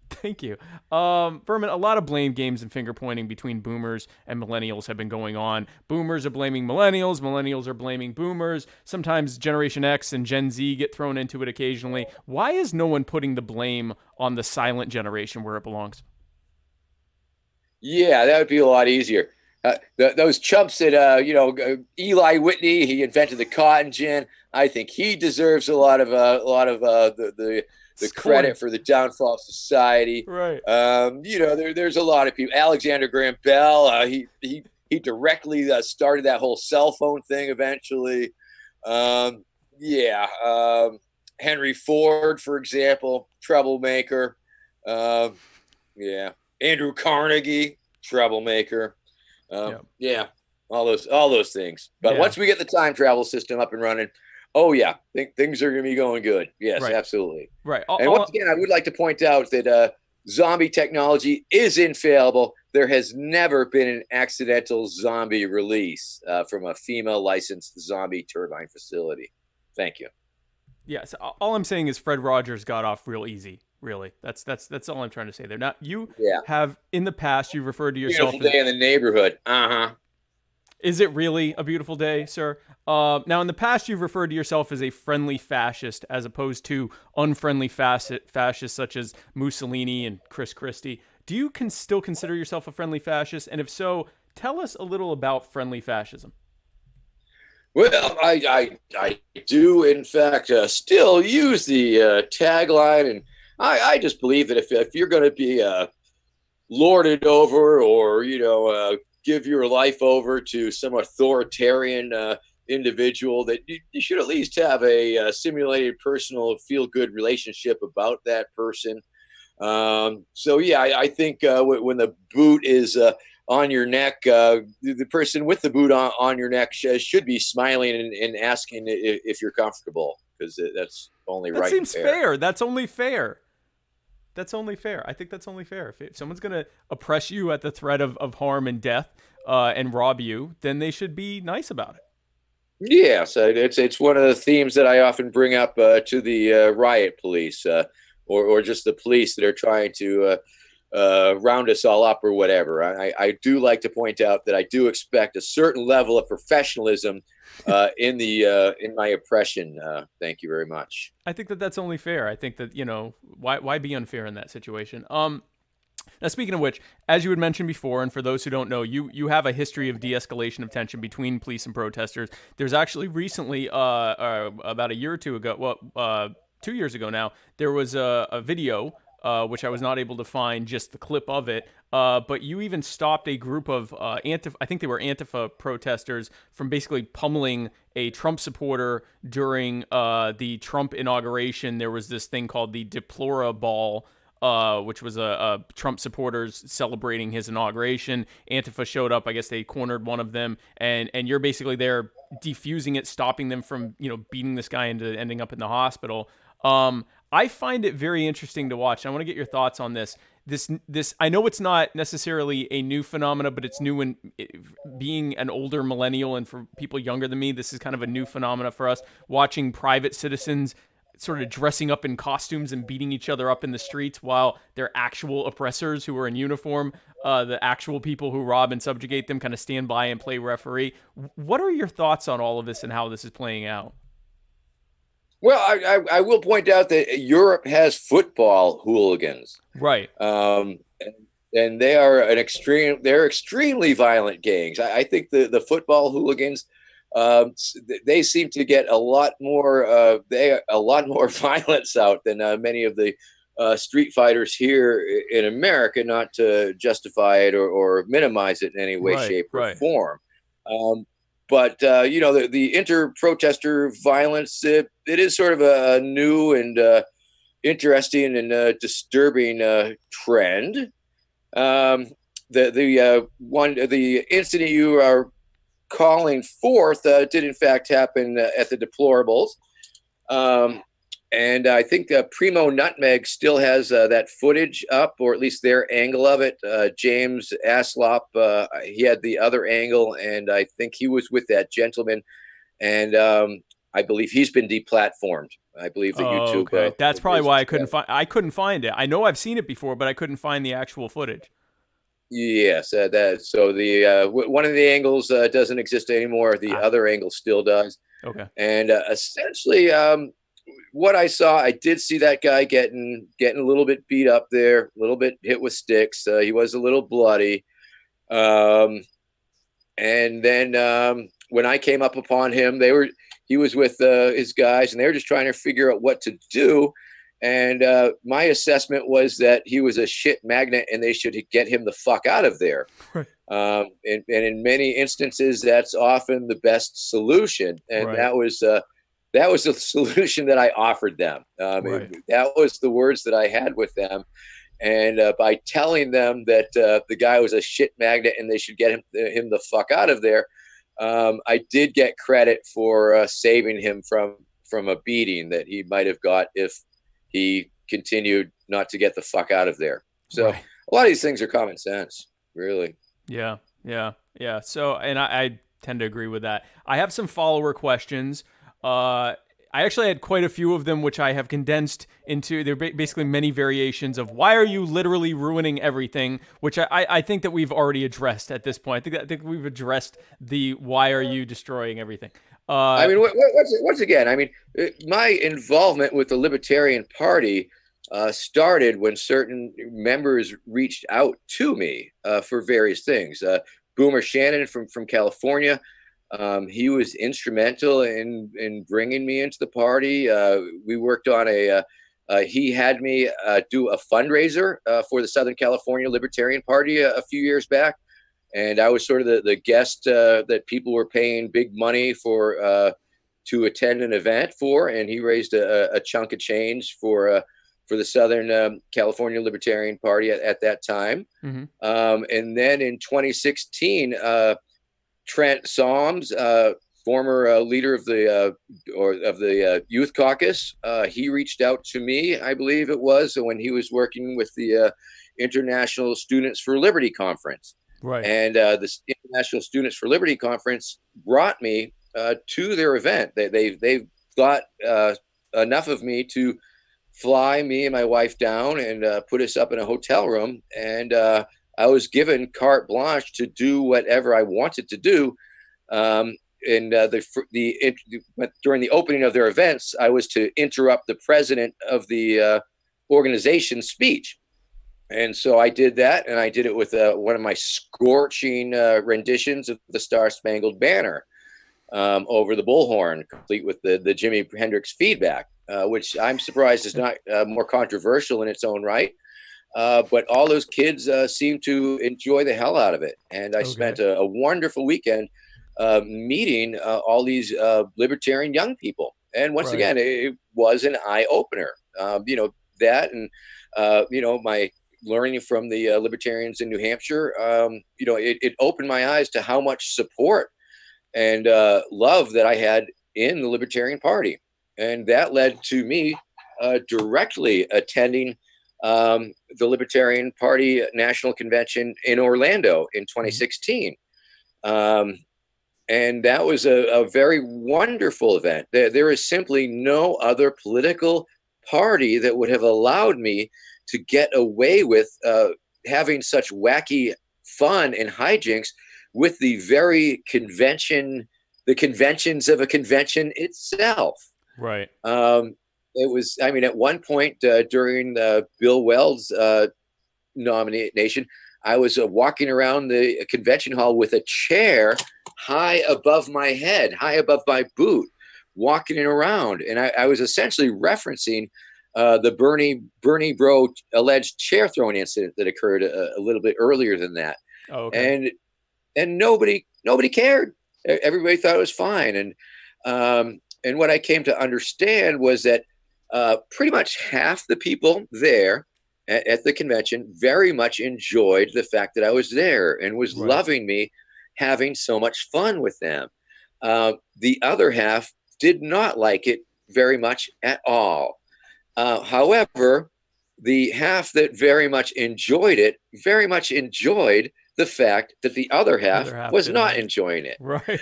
Thank you. Vermin, a lot of blame games and finger pointing between boomers and millennials have been going on. Boomers are blaming millennials. Millennials are blaming boomers. Sometimes Generation X and Gen Z get thrown into it occasionally. Why is no one putting the blame on the silent generation where it belongs? Yeah, that would be a lot easier. Those chumps that, Eli Whitney, he invented the cotton gin. I think he deserves a lot of the credit for the downfall of society. Right. There's a lot of people. Alexander Graham Bell, he directly started that whole cell phone thing eventually. Henry Ford, for example, troublemaker. Andrew Carnegie, troublemaker. All those things. But once we get the time travel system up and running, things are going to be going good. Yes, right. Absolutely. Right. Once again, I would like to point out that zombie technology is infallible. There has never been an accidental zombie release from a FEMA licensed zombie turbine facility. Thank you. Yes. All I'm saying is Fred Rogers got off real easy. Really, that's all I'm trying to say there. Now, you have in the past you've referred to yourself. Beautiful day in the neighborhood. Is it really a beautiful day, sir? Now, in the past, you've referred to yourself as a friendly fascist as opposed to unfriendly fascists such as Mussolini and Chris Christie. Do you still consider yourself a friendly fascist? And if so, tell us a little about friendly fascism. Well, I do, in fact, still use the tagline, and I just believe that if you're going to be lorded over or, give your life over to some authoritarian individual, that you should at least have a simulated personal feel-good relationship about that person. I think when the boot is on your neck, the person with the boot on your neck should be smiling and asking if you're comfortable, because that's only right. That seems fair. That's only fair. That's only fair. I think that's only fair. If someone's going to oppress you at the threat of harm and death and rob you, then they should be nice about it. Yes, it's one of the themes that I often bring up to the riot police, or just the police that are trying to round us all up or whatever. I do like to point out that I do expect a certain level of professionalism in my oppression. Thank you very much. I think that that's only fair. I think that, why be unfair in that situation? Now, speaking of which, as you had mentioned before, and for those who don't know, you have a history of de-escalation of tension between police and protesters. There's actually recently, about a year or two ago, 2 years ago now, there was a video, which I was not able to find just the clip of it, but you even stopped a group of I think they were Antifa protesters from basically pummeling a Trump supporter during the Trump inauguration. There was this thing called the Deplora Ball, which was a Trump supporters celebrating his inauguration. Antifa showed up. I guess they cornered one of them, and you're basically there defusing it, stopping them from beating this guy into ending up in the hospital. I find it very interesting to watch. I want to get your thoughts on this. This I know it's not necessarily a new phenomena, but it's new in being an older millennial, and for people younger than me, this is kind of a new phenomena for us, watching private citizens sort of dressing up in costumes and beating each other up in the streets while their actual oppressors who are in uniform, the actual people who rob and subjugate them, kind of stand by and play referee. What are your thoughts on all of this and how this is playing out? Well, I will point out that Europe has football hooligans, Right. And they are they're extremely violent gangs. I think the football hooligans, they seem to get a lot more violence out than many of the street fighters here in America. Not to justify it or minimize it in any way, shape, or form. But the inter-protester violence, it is sort of a new and interesting and disturbing trend. The incident you are calling forth did in fact happen at the Deplorables. And I think Primo Nutmeg still has that footage up, or at least their angle of it. James Aslop, he had the other angle, and I think he was with that gentleman. And I believe he's been deplatformed. I believe that YouTube. Okay. That's probably why I couldn't find it. I know I've seen it before, but I couldn't find the actual footage. Yes, so the one of the angles doesn't exist anymore. The other angle still does. Okay. And essentially, what I saw, I did see that guy getting a little bit beat up there, a little bit hit with sticks. He was a little bloody. And then when I came up upon him, he was with his guys, and they were just trying to figure out what to do. And my assessment was that he was a shit magnet, and they should get him the fuck out of there. Right. And in many instances, that's often the best solution. And that was the solution that I offered them. That was the words that I had with them. And by telling them that the guy was a shit magnet and they should get him the fuck out of there, I did get credit for saving him from a beating that he might have got if he continued not to get the fuck out of there. So a lot of these things are common sense, really. Yeah. So, and I tend to agree with that. I have some follower questions. I actually had quite a few of them, which I have condensed into, they're basically many variations of why are you literally ruining everything, which I think that we've already addressed at this point. I think we've addressed the why are you destroying everything. I mean, once again, I mean, my involvement with the Libertarian Party started when certain members reached out to me for various things. Boomer Shannon from California, he was instrumental in bringing me into the party. We worked on he had me do a fundraiser for the Southern California Libertarian Party a few years back. And I was sort of the guest that people were paying big money for to attend an event for, and he raised a chunk of change for the Southern California Libertarian Party at that time. Mm-hmm. And then in 2016, Trent Soms, former leader of the Youth Caucus, he reached out to me, I believe it was, when he was working with the International Students for Liberty Conference. Right. And the International Students for Liberty Conference brought me to their event. They've got enough of me to fly me and my wife down and put us up in a hotel room. And I was given carte blanche to do whatever I wanted to do. And during the opening of their events, I was to interrupt the president of the organization's speech. And so I did that, and I did it with one of my scorching renditions of the Star Spangled Banner over the bullhorn, complete with the Jimi Hendrix feedback, which I'm surprised is not more controversial in its own right. But all those kids seem to enjoy the hell out of it. And I spent a wonderful weekend meeting all these libertarian young people. And once again, it was an eye opener. That and, my learning from the libertarians in New Hampshire, it opened my eyes to how much support and love that I had in the Libertarian Party. And that led to me directly attending the Libertarian Party National Convention in Orlando in 2016. And that was a very wonderful event. There is simply no other political party that would have allowed me to get away with having such wacky fun and hijinks with the very conventions of a convention itself. Right. It was, at one point during Bill Weld's nomination, I was walking around the convention hall with a chair high above my head, high above my boot, walking it around. And I was essentially referencing the Bernie Bro alleged chair throwing incident that occurred a little bit earlier than that. Oh, okay. And nobody cared. Everybody thought it was fine. And what I came to understand was that pretty much half the people there at the convention very much enjoyed the fact that I was there and was loving me having so much fun with them. The other half did not like it very much at all. However, the half that very much enjoyed it very much enjoyed the fact that the other half was not enjoying it. Right.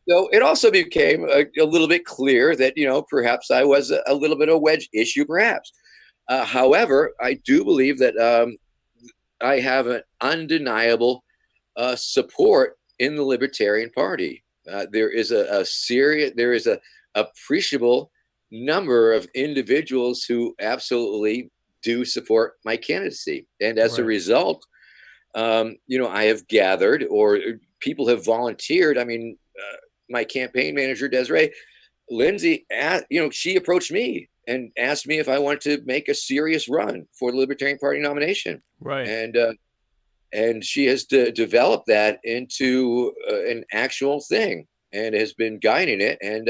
So it also became a little bit clear that, perhaps I was a little bit of a wedge issue, perhaps. However, I do believe that I have an undeniable support in the Libertarian Party. There is a appreciable number of individuals who absolutely do support my candidacy. And as a result, I have gathered, or people have volunteered. My campaign manager, Desiree Lindsay, she approached me and asked me if I wanted to make a serious run for the Libertarian Party nomination. Right. And she has developed that into an actual thing and has been guiding it. And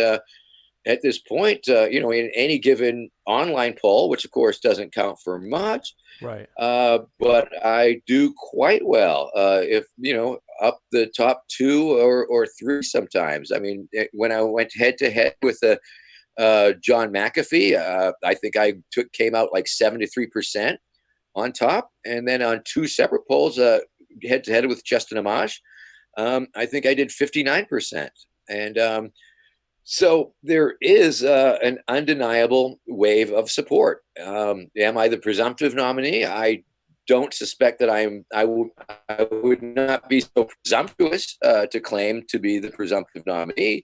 at this point, in any given online poll, which of course doesn't count for much, right? But I do quite well, if up the top 2 or 3 sometimes. When I went head to head with John McAfee, I think I came out like 73% on top, and then on 2 separate polls, head to head with Justin Amash, I think I did 59%, and so there is an undeniable wave of support. Am I the presumptive nominee? I don't suspect that I would not be so presumptuous to claim to be the presumptive nominee.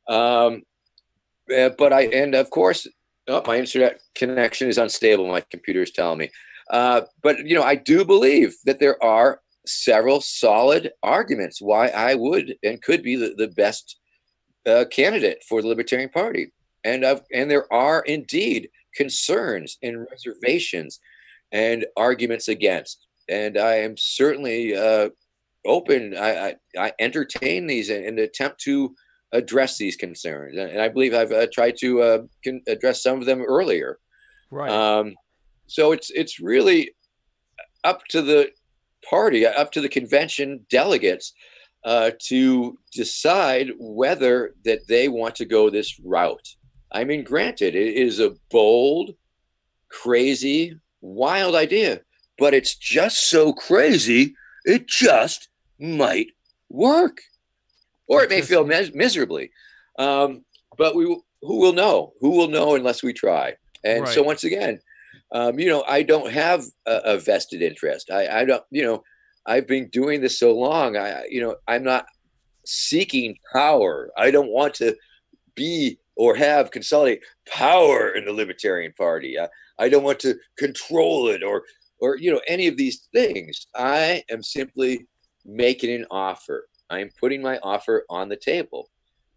But of course, my internet connection is unstable. My computer is telling me. But I do believe that there are several solid arguments why I would and could be the best candidate for the Libertarian Party, and there are indeed concerns and reservations and arguments against, and I am certainly open. I entertain these and attempt to address these concerns, and I believe I've tried to address some of them earlier. Right. So it's really up to the party, up to the convention delegates to decide whether that they want to go this route. Granted, it is a bold, crazy, wild idea, but it's just so crazy, it just might work. or it may fail miserably. But who will know? Who will know unless we try? And so once again, I don't have a vested interest. I don't, I've been doing this so long. I'm not seeking power. I don't want to be or have consolidate power in the Libertarian Party. I don't want to control it or any of these things. I am simply making an offer. I'm putting my offer on the table.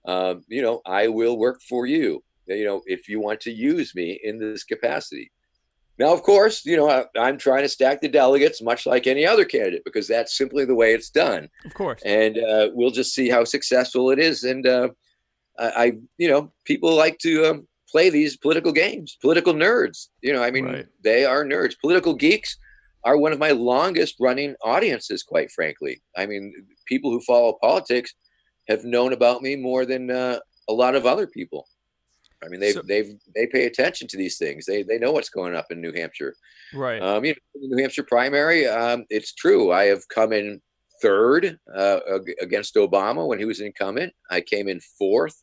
I will work for you, if you want to use me in this capacity. Now, of course, I'm trying to stack the delegates much like any other candidate, because that's simply the way it's done. Of course. And we'll just see how successful it is. And people like to play these political games, political nerds. They are nerds. Political geeks are one of my longest running audiences, quite frankly. I mean, people who follow politics have known about me more than a lot of other people. I mean, they pay attention to these things. They know what's going up in New Hampshire. Right. The New Hampshire primary, it's true. I have come in third against Obama when he was incumbent. I came in fourth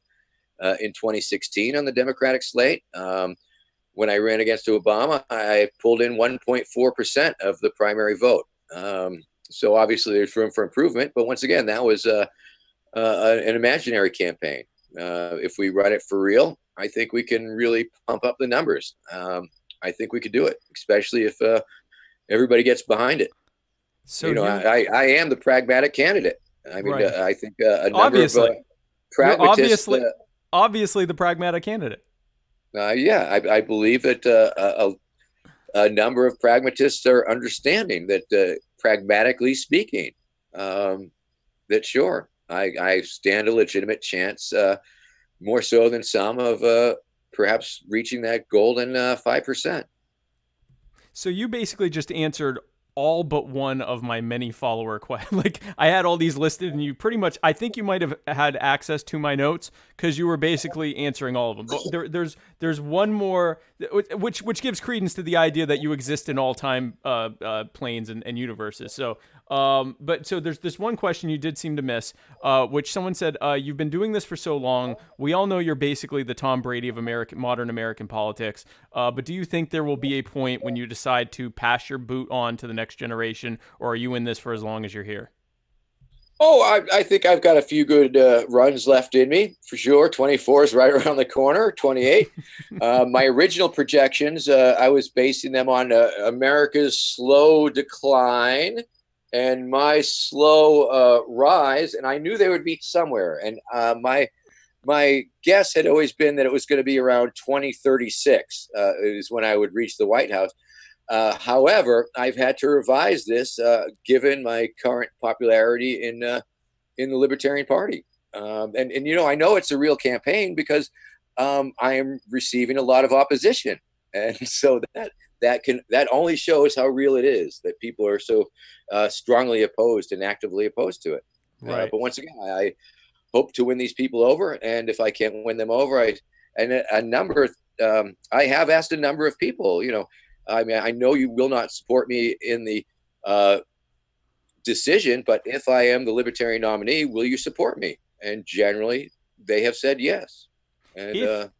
in 2016 on the Democratic slate. When I ran against Obama, I pulled in 1.4% of the primary vote. So obviously there's room for improvement. But once again, that was an imaginary campaign. If we run it for real, I think we can really pump up the numbers. I think we could do it, especially if everybody gets behind it. So I am the pragmatic candidate. I mean, I think a number of pragmatists. Obviously, the pragmatic candidate. I believe that a number of pragmatists are understanding that, pragmatically speaking, that sure, I stand a legitimate chance, more so than some, of perhaps reaching that golden 5%. So you basically just answered all but one of my many follower questions. Like, I had all these listed, and you pretty much, I think you might have had access to my notes because you were basically answering all of them. But there's one more, which gives credence to the idea that you exist in all time planes and universes. So, so there's this one question you did seem to miss, which someone said, you've been doing this for so long. We all know you're basically the Tom Brady of modern American politics. But do you think there will be a point when you decide to pass your boot on to the next generation, or are you in this for as long as you're here? Oh, I think I've got a few good runs left in me, for sure. 24 is right around the corner, 28. My original projections, I was basing them on America's slow decline and my slow rise, and I knew they would meet somewhere. And my guess had always been that it was going to be around 2036 is when I would reach the White House. However, I've had to revise this given my current popularity in the Libertarian Party. And I know it's a real campaign because I am receiving a lot of opposition. And so that only shows how real it is, that people are so strongly opposed and actively opposed to it. Right. But once again, I hope to win these people over. And if I can't win them over, I have asked a number of people, I mean, I know you will not support me in the decision, but if I am the Libertarian nominee, will you support me? And generally, they have said yes. And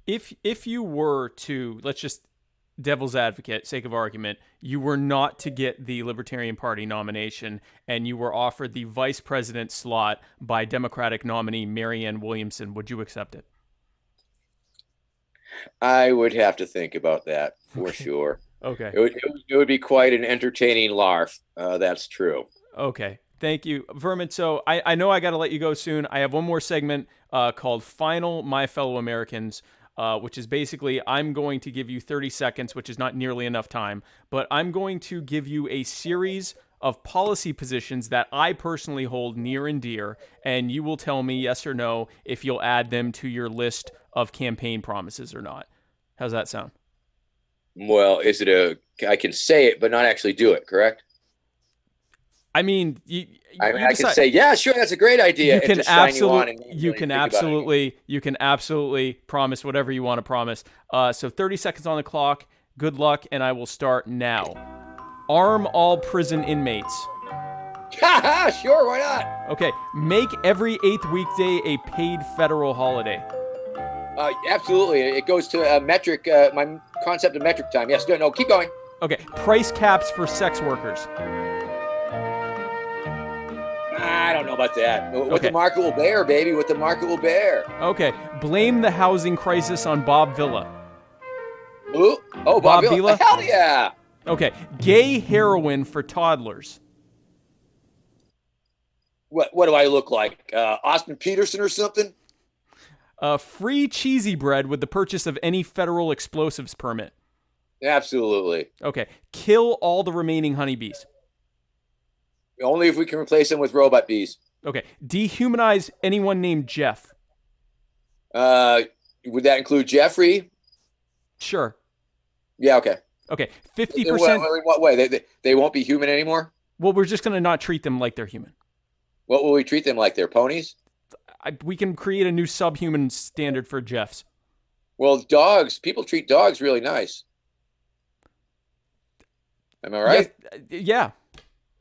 if you were to, let's just devil's advocate, sake of argument, you were not to get the Libertarian Party nomination, and you were offered the vice president slot by Democratic nominee Marianne Williamson, would you accept it? I would have to think about that for sure. Okay. It would be quite an entertaining larf. That's true. Okay. Thank you, Vermin. So I know I got to let you go soon. I have one more segment called Final My Fellow Americans, which is basically I'm going to give you 30 seconds, which is not nearly enough time, but I'm going to give you a series of policy positions that I personally hold near and dear, and you will tell me yes or no if you'll add them to your list of campaign promises or not. How's that sound? Well, I can say it, but not actually do it, correct? I mean, I can say, yeah, sure, that's a great idea. You can absolutely promise whatever you want to promise. So 30 seconds on the clock. Good luck, and I will start now. Arm all prison inmates. Sure, why not? Okay, make every 8th weekday a paid federal holiday. Absolutely. It goes to metric, my concept of metric time. Yes, no, keep going. Okay, price caps for sex workers. I don't know about that. What Okay. the market will bear, baby. What the market will bear. Okay, blame the housing crisis on Bob Villa. Ooh. Oh, Bob Bob Vila. Vila? Hell yeah. Okay, gay heroin for toddlers. What do I look like? Austin Peterson or something? Free cheesy bread with the purchase of any federal explosives permit. Absolutely. Okay, kill all the remaining honeybees. Only if we can replace them with robot bees. Okay, dehumanize anyone named Jeff. Would that include Jeffrey? Sure. Yeah, okay. Okay, In 50%. what way? They won't be human anymore? Well, we're just going to not treat them like they're human. What will we treat them like? They're ponies? We can create a new subhuman standard for Jeffs. Well, dogs, people treat dogs really nice. Am I right? Yes, yeah.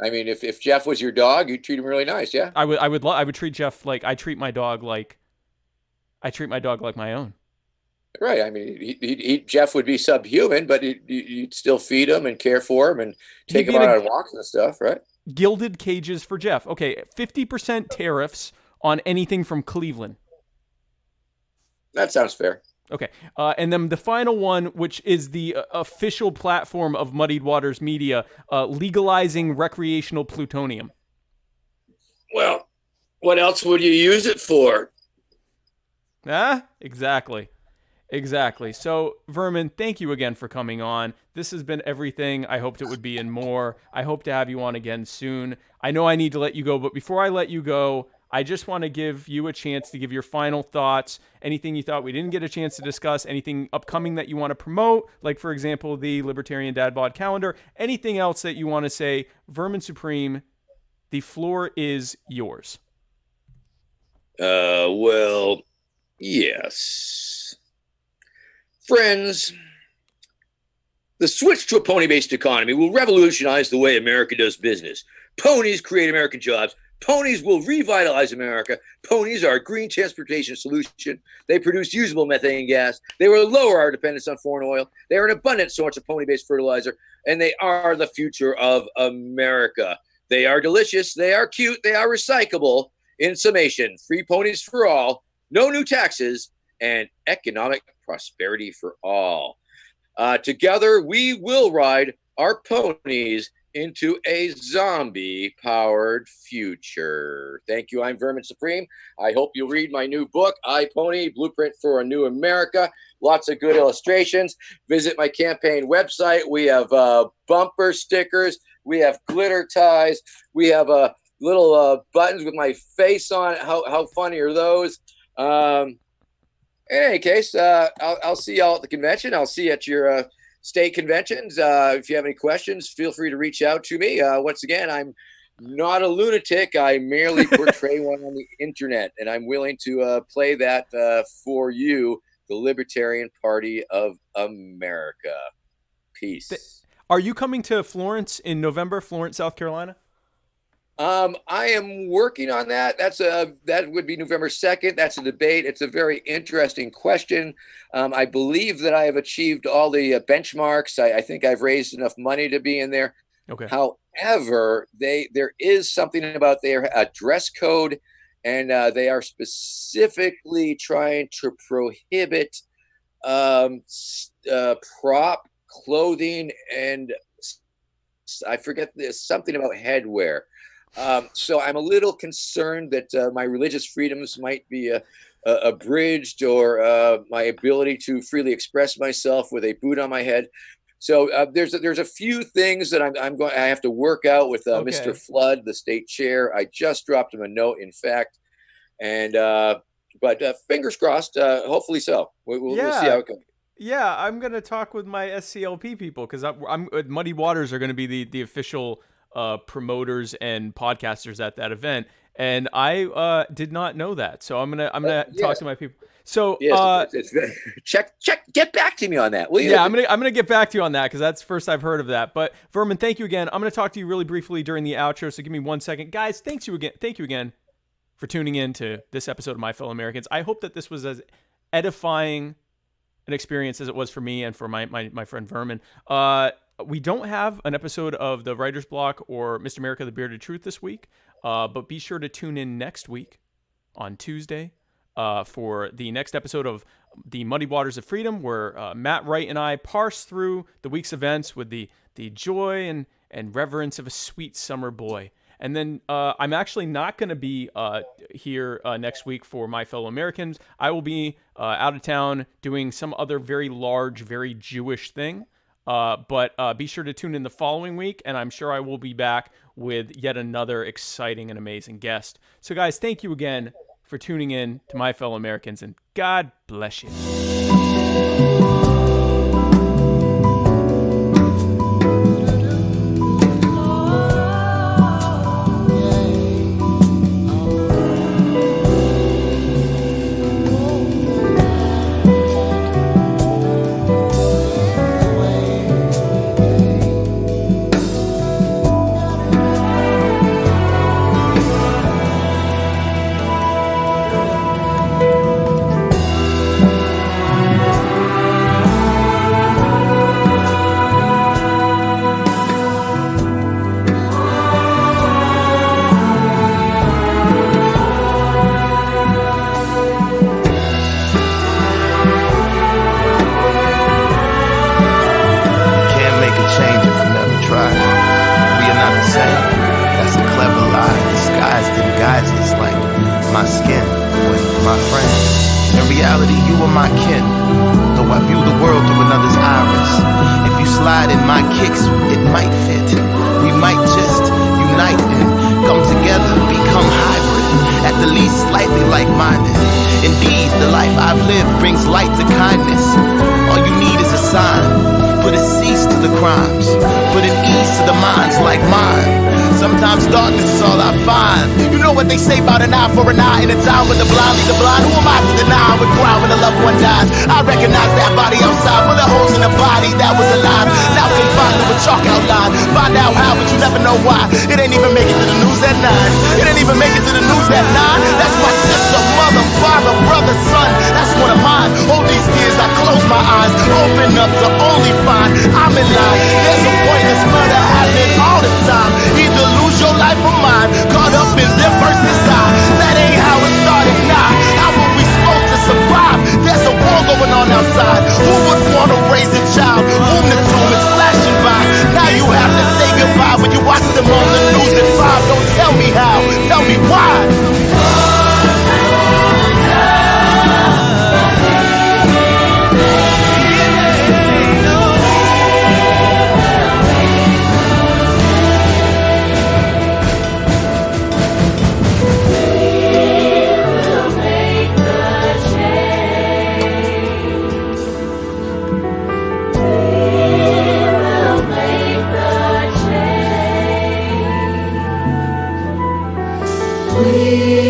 I mean, if Jeff was your dog, you'd treat him really nice, yeah? I would treat Jeff like I treat my dog like my own. Right. I mean, Jeff would be subhuman, but you'd still feed him and care for him and take him out on walks and stuff, right? Gilded cages for Jeff. Okay, 50% tariffs on anything from Cleveland. That sounds fair. Okay, and then the final one, which is the official platform of Muddied Waters Media, legalizing recreational plutonium. Well, what else would you use it for? Exactly. So, Vermin, thank you again for coming on. This has been everything I hoped it would be and more. I hope to have you on again soon. I know I need to let you go, but before I let you go, I just want to give you a chance to give your final thoughts, anything you thought we didn't get a chance to discuss, anything upcoming that you want to promote, like, for example, the Libertarian Dad Bod calendar, anything else that you want to say. Vermin Supreme, the floor is yours. Well, yes. Friends, the switch to a pony-based economy will revolutionize the way America does business. Ponies create American jobs. Ponies will revitalize America. Ponies are a green transportation solution. They produce usable methane gas. They will lower our dependence on foreign oil. They are an abundant source of pony-based fertilizer, and they are the future of America. They are delicious. They are cute. They are recyclable. In summation, free ponies for all, no new taxes, and economic prosperity for all. Together, we will ride our ponies into a zombie-powered future. Thank you. I'm Vermin Supreme. I hope you'll read my new book, I, Pony, Blueprint for a New America. Lots of good illustrations. Visit my campaign website. We have bumper stickers. We have glitter ties. We have little buttons with my face on it. How funny are those? In any case, I'll see y'all at the convention. I'll see you at your state conventions. If you have any questions, feel free to reach out to me. Once again, I'm not a lunatic. I merely portray one on the internet, and I'm willing to play that for you, the Libertarian Party of America. Peace. Are you coming to Florence in November, Florence, South Carolina? I am working on that. That would be November 2nd. That's a debate. It's a very interesting question. I believe that I have achieved all the benchmarks. I think I've raised enough money to be in there. Okay. However, there is something about their dress code, and they are specifically trying to prohibit prop clothing, and I forget, there's something about headwear. So I'm a little concerned that my religious freedoms might be abridged, or my ability to freely express myself with a boot on my head. So there's a few things that I have to work out with Mr. Flood, the state chair. I just dropped him a note, in fact, and but fingers crossed. Hopefully so. We'll see how it goes. Yeah, I'm gonna talk with my SCLP people, because I'm Muddy Waters are gonna be the official promoters and podcasters at that event, and I did not know that. So I'm gonna talk to my people. So yes, check. Get back to me on that, will you? Yeah, I'm gonna get back to you on that because that's the first I've heard of that. But Vermin, thank you again. I'm gonna talk to you really briefly during the outro. So give me 1 second, guys. Thank you again for tuning in to this episode of My Fellow Americans. I hope that this was as edifying an experience as it was for me and for my friend Vermin. We don't have an episode of the Writer's Block or Mr. America, the Bearded Truth this week, but be sure to tune in next week on Tuesday for the next episode of the Muddy Waters of Freedom, where Matt Wright and I parse through the week's events with the joy and reverence of a sweet summer boy. And then I'm actually not going to be here next week for My Fellow Americans. I will be out of town doing some other very large, very Jewish thing. But be sure to tune in the following week, and I'm sure I will be back with yet another exciting and amazing guest. So, guys, thank you again for tuning in to My Fellow Americans, and God bless you. They say about an eye for an eye in a time when the blind lead the blind. Who am I to deny? I would cry when a loved one dies. I recognize that body outside, bullet holes in the body that was alive. Now confined with chalk outline. Find out how, but you never know why. It ain't even make it to the news at 9. It ain't even make it to the news at 9. That's my sister, mother, father, brother, son. That's one of mine. Hold these tears, I close my eyes. Open up to only find I'm in line. There's a pointless murder happening all the time. Either lose your life or mine. Caught up in their versus I. That ain't how it started, nah. How were we supposed to survive? There's a war going on outside. Who would want to raise a child? Whom the tomb is flashing by. Now you have to say goodbye when you watch them on the news at 5. Don't tell me how, tell me why. We